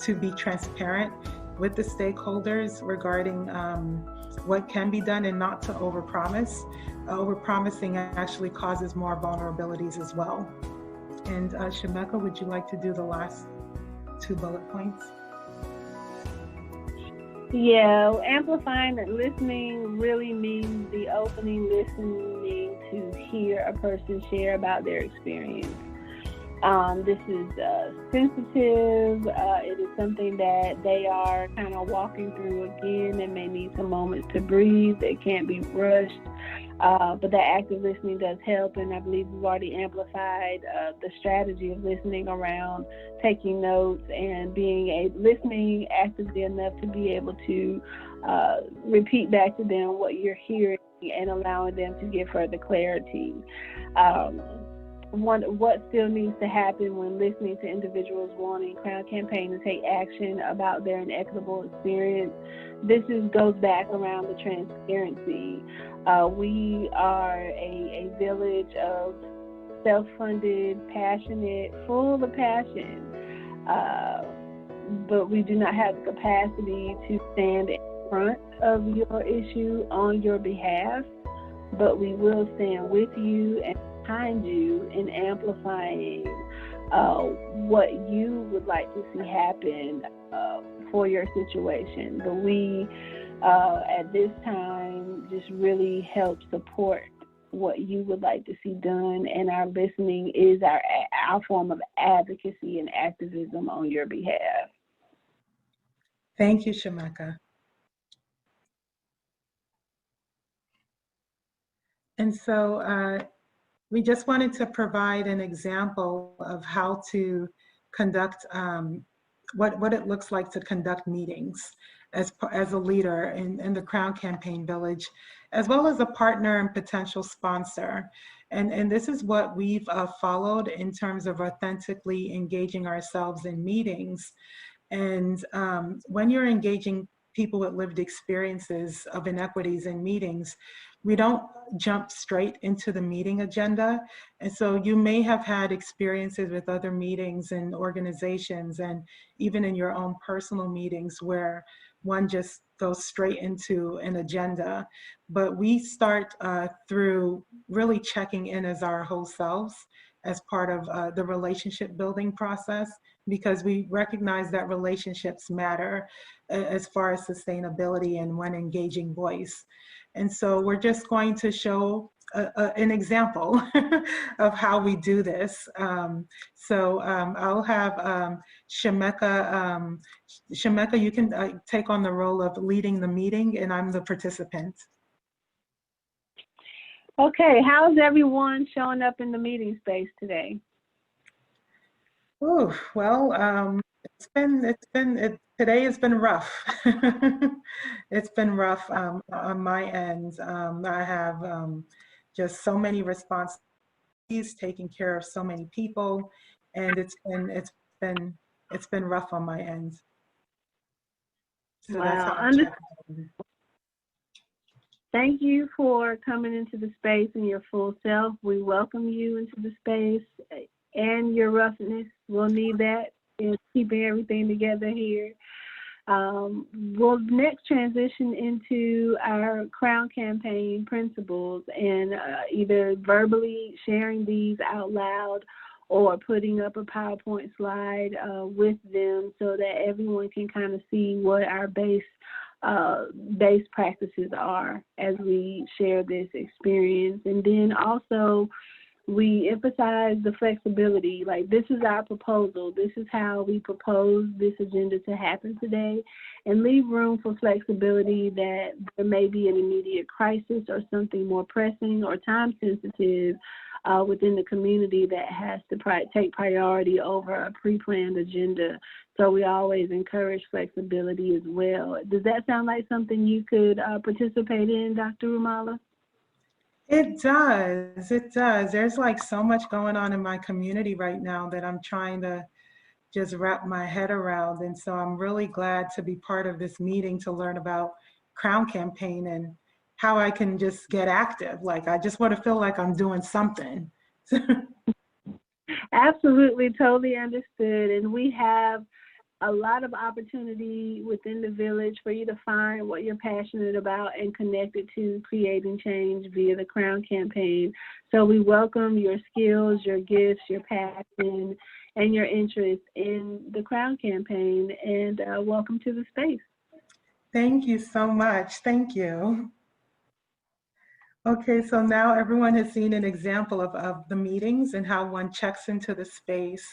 to be transparent with the stakeholders regarding what can be done and not to overpromise. Overpromising actually causes more vulnerabilities as well. And Shemeka, would you like to do the last 2 bullet points? Yeah, amplifying and listening really means the opening listening to hear a person share about their experience. This is sensitive. It is something that they are kind of walking through again and may need some moments to breathe. It can't be rushed. But that active listening does help, and I believe we've already amplified the strategy of listening around taking notes and listening actively enough to be able to repeat back to them what you're hearing and allowing them to get further clarity. What still needs to happen when listening to individuals wanting Crown Campaign to take action about their inequitable experience? This goes back around the transparency. We are a village of self-funded, passionate, full of passion, but we do not have the capacity to stand in front of your issue on your behalf, but we will stand with you and behind you in amplifying what you would like to see happen for your situation. But we, at this time, just really help support what you would like to see done, and our listening is our form of advocacy and activism on your behalf. Thank you, Shameka. And so we just wanted to provide an example of how to conduct, what it looks like to conduct meetings as a leader in the Crown Campaign Village, as well as a partner and potential sponsor. And this is what we've followed in terms of authentically engaging ourselves in meetings. And when you're engaging people with lived experiences of inequities in meetings, we don't jump straight into the meeting agenda. And so you may have had experiences with other meetings and organizations, and even in your own personal meetings, where one just goes straight into an agenda. But we start through really checking in as our whole selves as part of the relationship building process, because we recognize that relationships matter as far as sustainability and when engaging voice. And so we're just going to show an example of how we do this. I'll have Shameka. Shameka, you can take on the role of leading the meeting, and I'm the participant. Okay, how's everyone showing up in the meeting space today? Oh, well, today has been rough. It's been rough on my end. I have just so many responsibilities, taking care of so many people, and it's been rough on my end. So that's how I'm checking. Thank you for coming into the space in your full self. We welcome you into the space and your roughness. We'll need that in keeping everything together here. We'll next transition into our Crown Campaign principles and either verbally sharing these out loud or putting up a PowerPoint slide with them so that everyone can kind of see what our base practices are as we share this experience. And then also we emphasize the flexibility, like this is our proposal, this is how we propose this agenda to happen today, and leave room for flexibility that there may be an immediate crisis or something more pressing or time sensitive within the community that has to take priority over a pre-planned agenda. So we always encourage flexibility as well. Does that sound like something you could participate in, Dr. Rumala? It does. It does. There's like so much going on in my community right now that I'm trying to just wrap my head around. And so I'm really glad to be part of this meeting to learn about Crown Campaign and how I can just get active. Like, I just want to feel like I'm doing something. Absolutely, totally understood. And we have a lot of opportunity within the village for you to find what you're passionate about and connect it to creating change via the Crown Campaign. So we welcome your skills, your gifts, your passion, and your interest in the Crown Campaign, and welcome to the space. Thank you so much. Thank you. Okay, so now everyone has seen an example of the meetings and how one checks into the space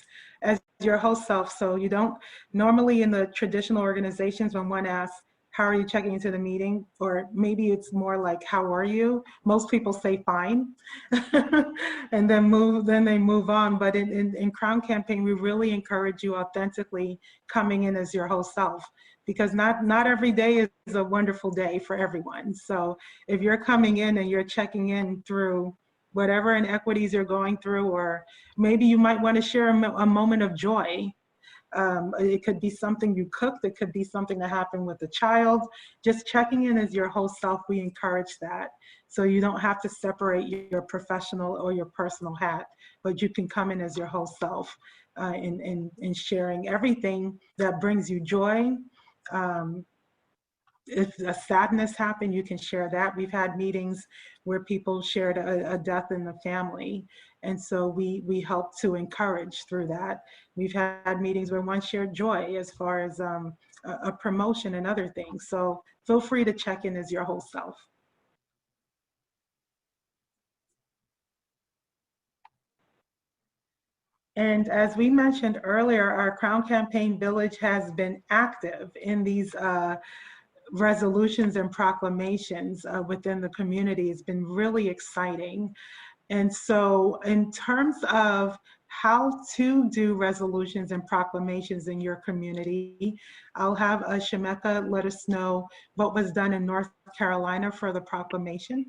as your host self. So you don't, normally in the traditional organizations, when one asks, how are you checking into the meeting? Or maybe it's more like, how are you? Most people say fine, and then they move on. But in Crown Campaign, we really encourage you authentically coming in as your whole self, because not every day is a wonderful day for everyone. So if you're coming in and you're checking in through whatever inequities you're going through, or maybe you might want to share a moment of joy. It could be something you cooked, it could be something that happened with a child. Just checking in as your whole self, we encourage that. So you don't have to separate your professional or your personal hat, but you can come in as your whole self, in sharing everything that brings you joy. Um, if a sadness happened, you can share that. We've had meetings where people shared a death in the family. And so we help to encourage through that. We've had meetings where one shared joy as far as a promotion and other things. So feel free to check in as your whole self. And as we mentioned earlier, our Crown Campaign Village has been active in these resolutions and proclamations within the community. It's been really exciting. And so in terms of how to do resolutions and proclamations in your community, I'll have Shemeka let us know what was done in North Carolina for the proclamation.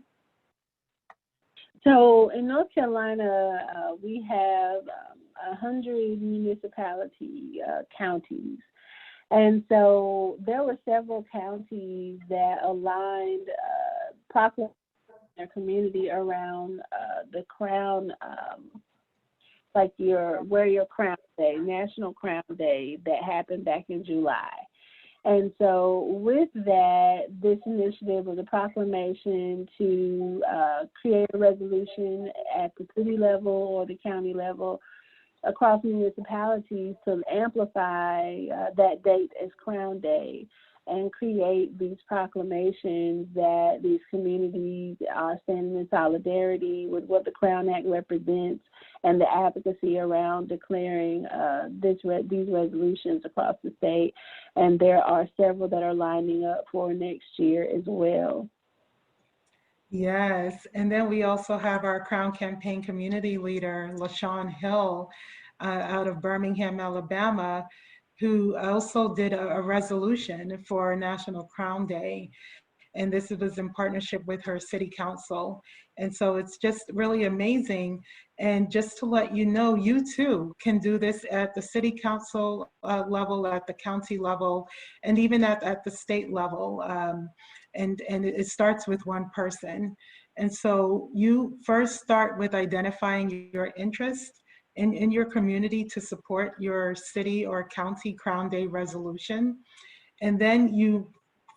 So in North Carolina, we have 100 municipality counties. And so there were several counties that aligned proclamation in their community around the Crown, like Wear Your Crown Day, National Crown Day that happened back in July. And so with that, this initiative was a proclamation to create a resolution at the city level or the county level across municipalities to amplify that date as Crown Day and create these proclamations that these communities are standing in solidarity with what the Crown Act represents and the advocacy around declaring these resolutions across the state. And there are several that are lining up for next year as well. Yes, and then we also have our Crown Campaign community leader, LaShawn Hill, out of Birmingham, Alabama, who also did a resolution for National Crown Day. And this was in partnership with her city council. And so it's just really amazing. And just to let you know, you too can do this at the city council level, at the county level, and even at the state level. And it starts with one person. And so you first start with identifying your interest in your community to support your city or county Crown Day resolution. And then you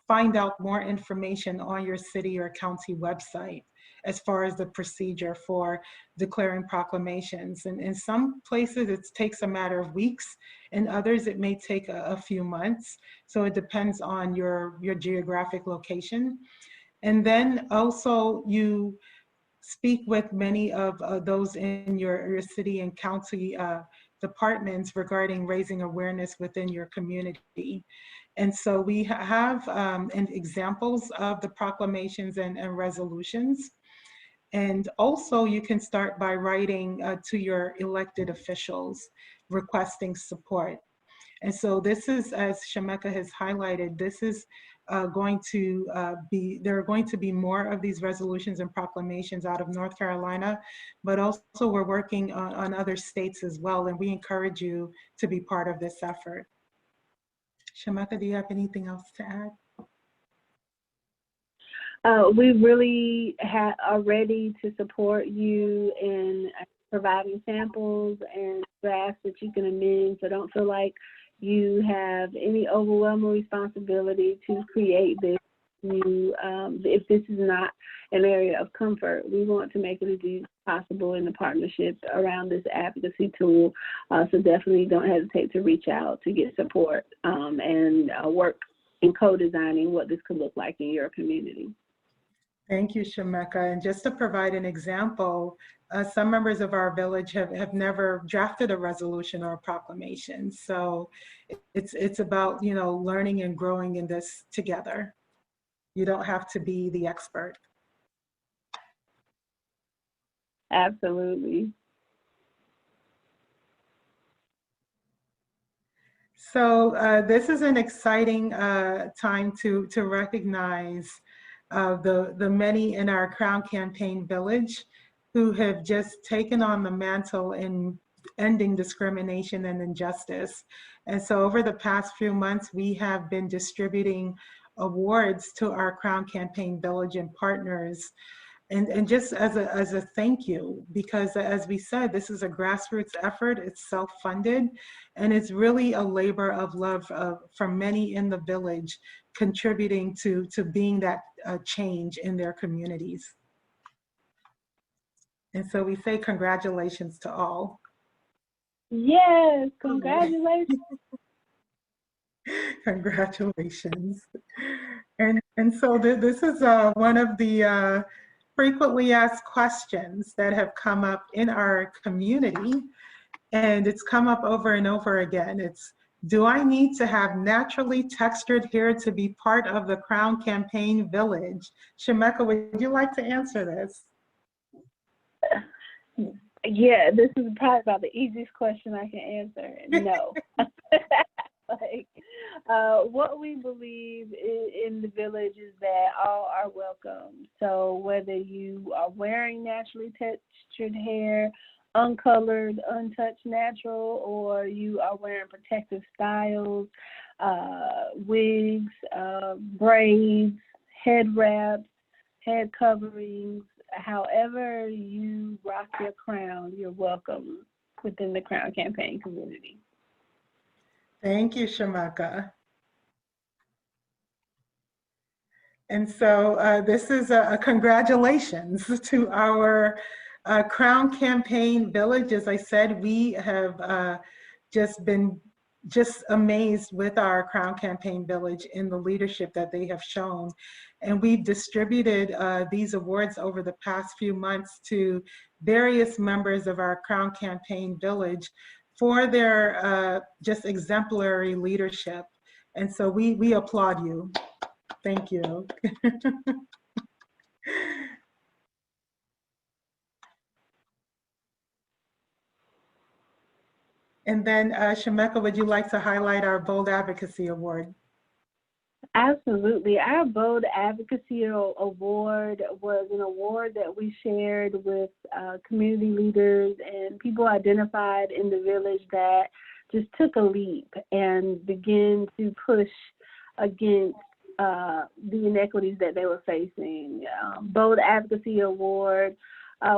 find out more information on your city or county website as far as the procedure for declaring proclamations. And in some places it takes a matter of weeks, in others it may take a few months. So it depends on your geographic location. And then also you speak with many of those in your city and county departments regarding raising awareness within your community. And so we have examples of the proclamations and resolutions. And also you can start by writing to your elected officials requesting support. And so this is, as Shemeka has highlighted, this is going to there are going to be more of these resolutions and proclamations out of North Carolina, but also we're working on other states as well. And we encourage you to be part of this effort. Shemeka, do you have anything else to add? We really are ready to support you in providing samples and drafts that you can amend. So don't feel like you have any overwhelming responsibility to create this. If this is not an area of comfort, we want to make it as easy as possible in the partnership around this advocacy tool. So definitely don't hesitate to reach out to get support and work in co-designing what this could look like in your community. Thank you, Shemeka. And just to provide an example, some members of our village have never drafted a resolution or a proclamation. So it's about, learning and growing in this together. You don't have to be the expert. Absolutely. So this is an exciting time to recognize the many in our Crown Campaign Village who have just taken on the mantle in ending discrimination and injustice. And so over the past few months, we have been distributing awards to our Crown Campaign Village and partners. And just as a thank you, because as we said, this is a grassroots effort, it's self-funded, and it's really a labor of love from many in the village contributing to being that change in their communities. And so we say congratulations to all. Yes, congratulations. Congratulations. And so this is one of the frequently asked questions that have come up in our community, and it's come up over and over again. It's, do I need to have naturally textured hair to be part of the Crown Campaign Village? Shemeka, would you like to answer this? Yeah, this is probably about the easiest question I can answer. No. What we believe in the village is that all are welcome. So whether you are wearing naturally textured hair, uncolored, untouched natural, or you are wearing protective styles, wigs, braids, head wraps, head coverings, however you rock your crown, you're welcome within the Crown Campaign community. Thank you, Shemeka. And so this is a congratulations to our Crown Campaign Village. As I said, we have just been amazed with our Crown Campaign Village in the leadership that they have shown. And we've distributed these awards over the past few months to various members of our Crown Campaign Village for their just exemplary leadership. And so we applaud you. Thank you. And then Shemeka, would you like to highlight our Bold Advocacy Award? Absolutely. Our Bold Advocacy Award was an award that we shared with community leaders and people identified in the village that just took a leap and began to push against the inequities that they were facing. Bold Advocacy Award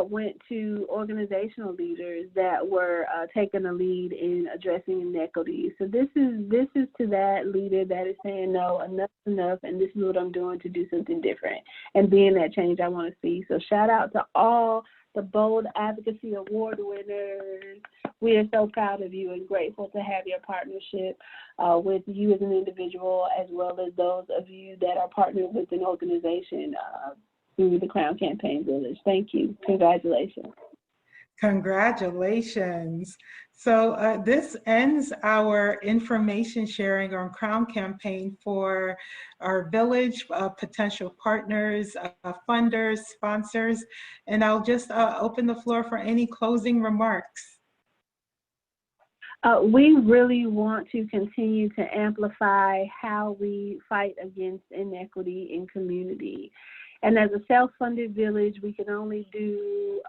went to organizational leaders that were taking the lead in addressing inequities. So this is to that leader that is saying, no, enough is enough, and this is what I'm doing to do something different and being that change I want to see. So shout out to all the Bold Advocacy Award winners. We are so proud of you and grateful to have your partnership with you as an individual, as well as those of you that are partnered with an organization through the Crown Campaign Village. Thank you. Congratulations. Congratulations. So this ends our information sharing on Crown Campaign for our village, potential partners, funders, sponsors, and I'll just open the floor for any closing remarks. We really want to continue to amplify how we fight against inequity in community. And as a self-funded village, we can only do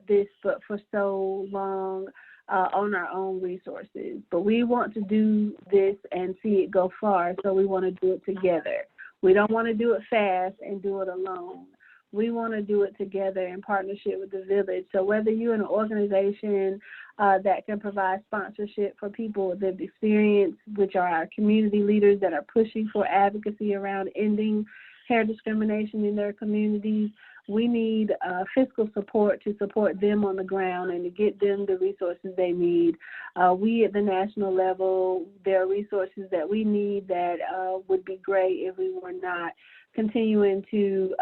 this for so long on our own resources. But we want to do this and see it go far, so we want to do it together. We don't want to do it fast and do it alone. We want to do it together in partnership with the village. So whether you're an organization that can provide sponsorship for people with lived experience, which are our community leaders that are pushing for advocacy around ending hair discrimination in their communities, we need fiscal support to support them on the ground and to get them the resources they need. We at the national level, there are resources that we need that would be great if we were not continuing to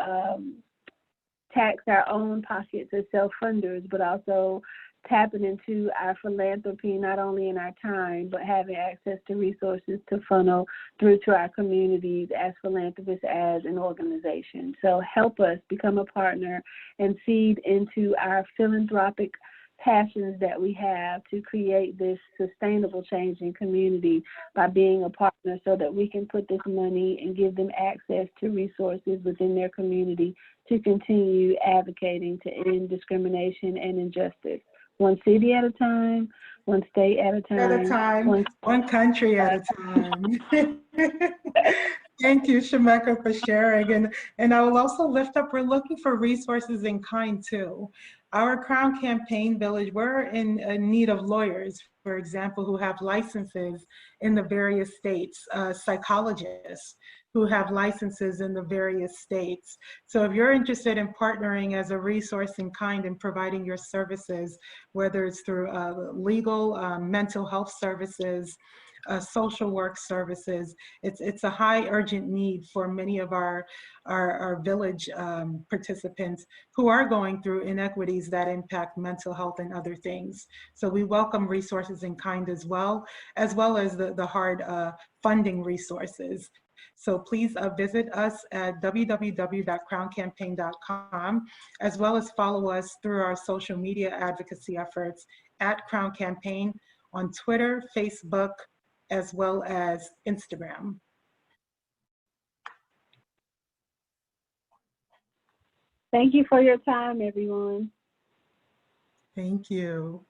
tax our own pockets as self-funders, but also tapping into our philanthropy, not only in our time, but having access to resources to funnel through to our communities as philanthropists, as an organization. So help us become a partner and seed into our philanthropic passions that we have to create this sustainable change in community by being a partner, so that we can put this money and give them access to resources within their community to continue advocating to end discrimination and injustice. One city at a time, one state at a time, one country at a time. Thank you, Shemeka, for sharing. And I will also lift up, we're looking for resources in kind too. Our Crown Campaign Village, we're in need of lawyers, for example, who have licenses in the various states, psychologists who have licenses in the various states. So if you're interested in partnering as a resource in kind and providing your services, whether it's through legal, mental health services, social work services, it's a high urgent need for many of our village participants who are going through inequities that impact mental health and other things. So we welcome resources in kind as well as the hard funding resources. So please visit us at www.crowncampaign.com, as well as follow us through our social media advocacy efforts at Crown Campaign on Twitter, Facebook, as well as Instagram. Thank you for your time, everyone. Thank you.